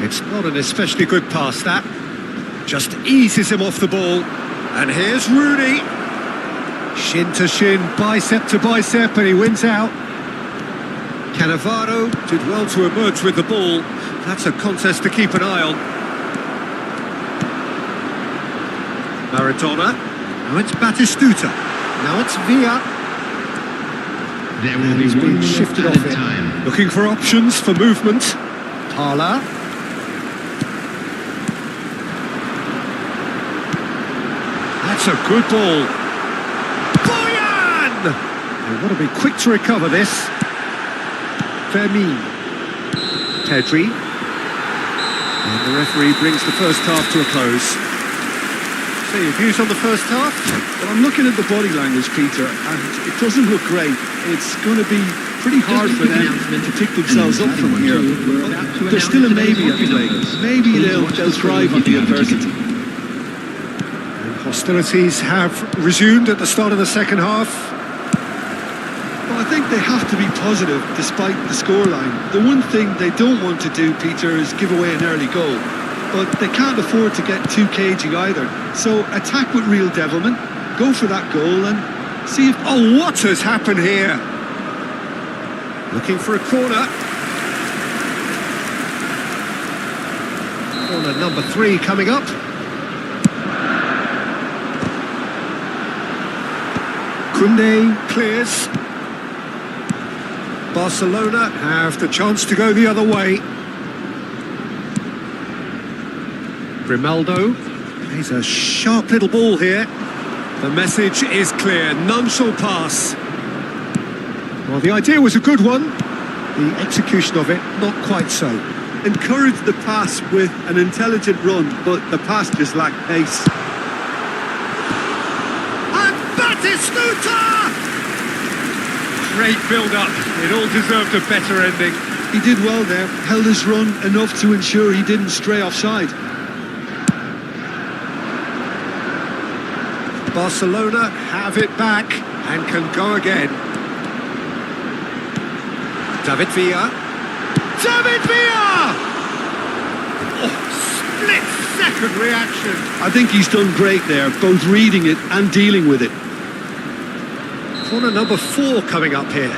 It's not an especially good pass, that. Just eases him off the ball. And here's Rooney. Shin to shin, bicep to bicep, and he wins out. Cannavaro did well to emerge with the ball. That's a contest to keep an eye on. Maradona. Now it's Batistuta. Now it's Villa. There will be one minute shifted off added it. time. Looking for options for movement. Parla. That's a good ball. Bojan! They want to be quick to recover this. Fermin. Pedri. And the referee brings the first half to a close. So your views on the first half? Well, I'm looking at the body language, Peter, and it doesn't look great. It's going to be pretty hard for them to pick themselves up from here. There's still a maybe at play. Maybe they'll thrive on the adversity. Hostilities have resumed at the start of the second half. Well, I think they have to be positive despite the scoreline. The one thing they don't want to do, Peter, is give away an early goal. But they can't afford to get too cagey either. So attack with real devilment, go for that goal and see if... Oh, what has happened here? Looking for a corner. Corner number 3 coming up. Kunde clears. Barcelona have the chance to go the other way. Grimaldo. He's a sharp little ball here. The message is clear. None shall pass. Well, the idea was a good one. The execution of it, not quite so. Encourage the pass with an intelligent run, but the pass just lacked pace. And Batistuta! Great build-up. It all deserved a better ending. He did well there, held his run enough to ensure he didn't stray offside. Barcelona have it back and can go again. David Villa. David Villa! Oh, split-second reaction. I think he's done great there, both reading it and dealing with it. Corner number 4 coming up here.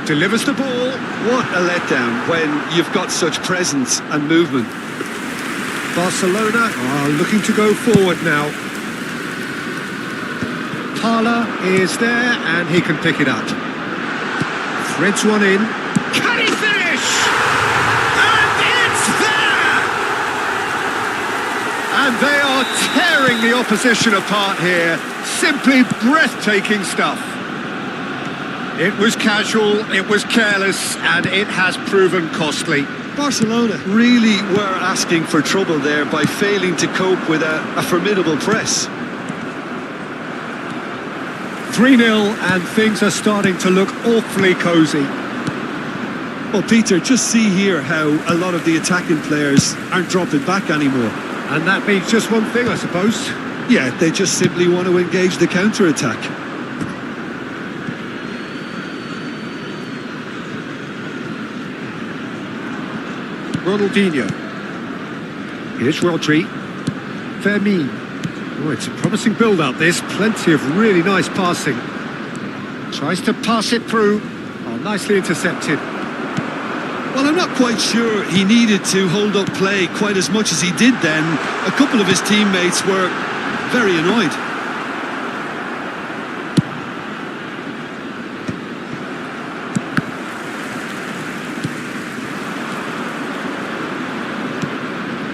Delivers the ball. What a letdown when you've got such presence and movement. Barcelona are looking to go forward now. Parla is there and he can pick it up. Threads one in. Can he finish? And it's there! And they are tearing the opposition apart here. Simply breathtaking stuff. It was casual, it was careless, and it has proven costly. Barcelona really were asking for trouble there by failing to cope with a formidable press. 3-0 and things are starting to look awfully cosy. Well, Peter, just see here how a lot of the attacking players aren't dropping back anymore. And that means just one thing, I suppose. Yeah, they just simply want to engage the counter-attack. Ronaldinho. Here's Rodri. Fermin. Oh, it's a promising build-up, this. Plenty of really nice passing. Tries to pass it through. Oh, nicely intercepted. Well, I'm not quite sure he needed to hold up play quite as much as he did then. A couple of his teammates were very annoyed.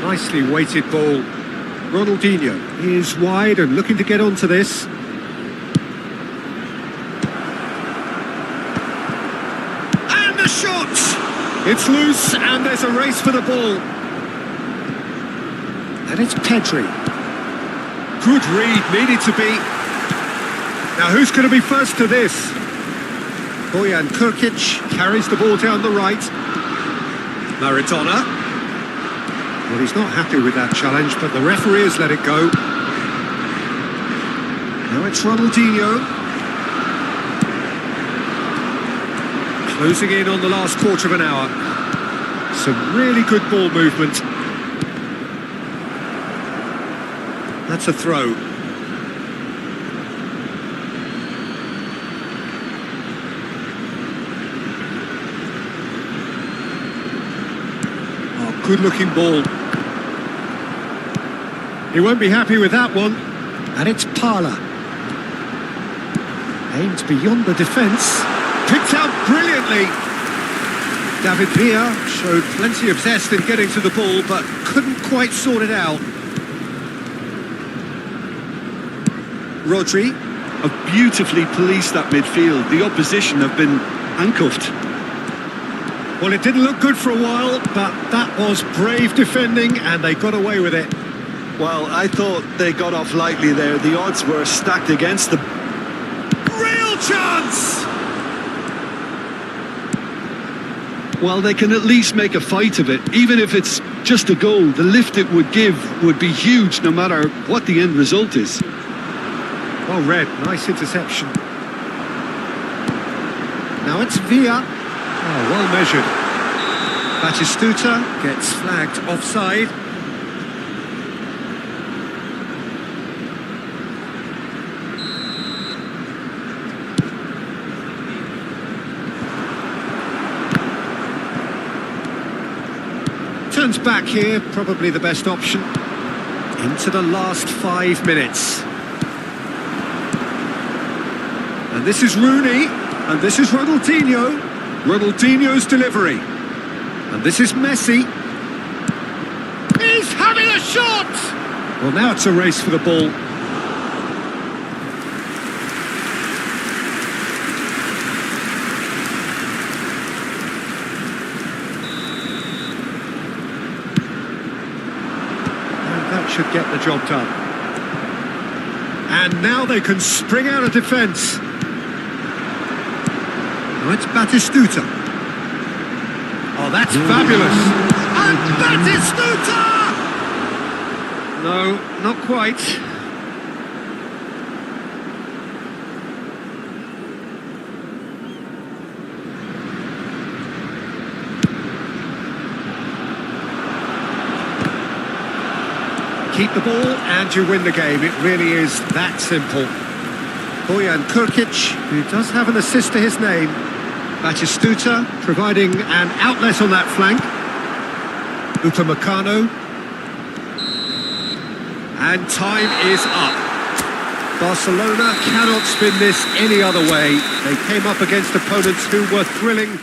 Nicely weighted ball. Ronaldinho is wide and looking to get onto this. And the shot! It's loose and there's a race for the ball. And it's Pedri. Good read, needed to be. Now who's going to be first to this? Bojan Kurkic carries the ball down the right. Maradona. Well, he's not happy with that challenge, but the referee has let it go. Now it's Ronaldinho. Closing in on the last quarter of an hour. Some really good ball movement. That's a throw. Oh, good-looking ball. He won't be happy with that one. And it's Parla. Aimed beyond the defence. Picked out brilliantly. David Villa showed plenty of zest in getting to the ball, but couldn't quite sort it out. Rodri. Have beautifully policed that midfield. The opposition have been handcuffed. Well, it didn't look good for a while, but that was brave defending and they got away with it. Well, I thought they got off lightly there. The odds were stacked against them. Real chance! Well, they can at least make a fight of it. Even if it's just a goal, the lift it would give would be huge no matter what the end result is. Well read, nice interception. Now it's Villa. Oh, well measured. Batistuta gets flagged offside. Turns back here, probably the best option. Into the last 5 minutes. And this is Rooney, and this is Ronaldinho. Ronaldinho's delivery. And this is Messi. He's having a shot! Well, now it's a race for the ball. Should get the job done. And now they can spring out of defence. Now it's Batistuta. Oh, that's fabulous. And Batistuta! No, not quite. Keep the ball and you win the game. It really is that simple. Bojan Kurkic, who does have an assist to his name. Batistuta providing an outlet on that flank. Upamecano. And time is up. Barcelona cannot spin this any other way. They came up against opponents who were thrilling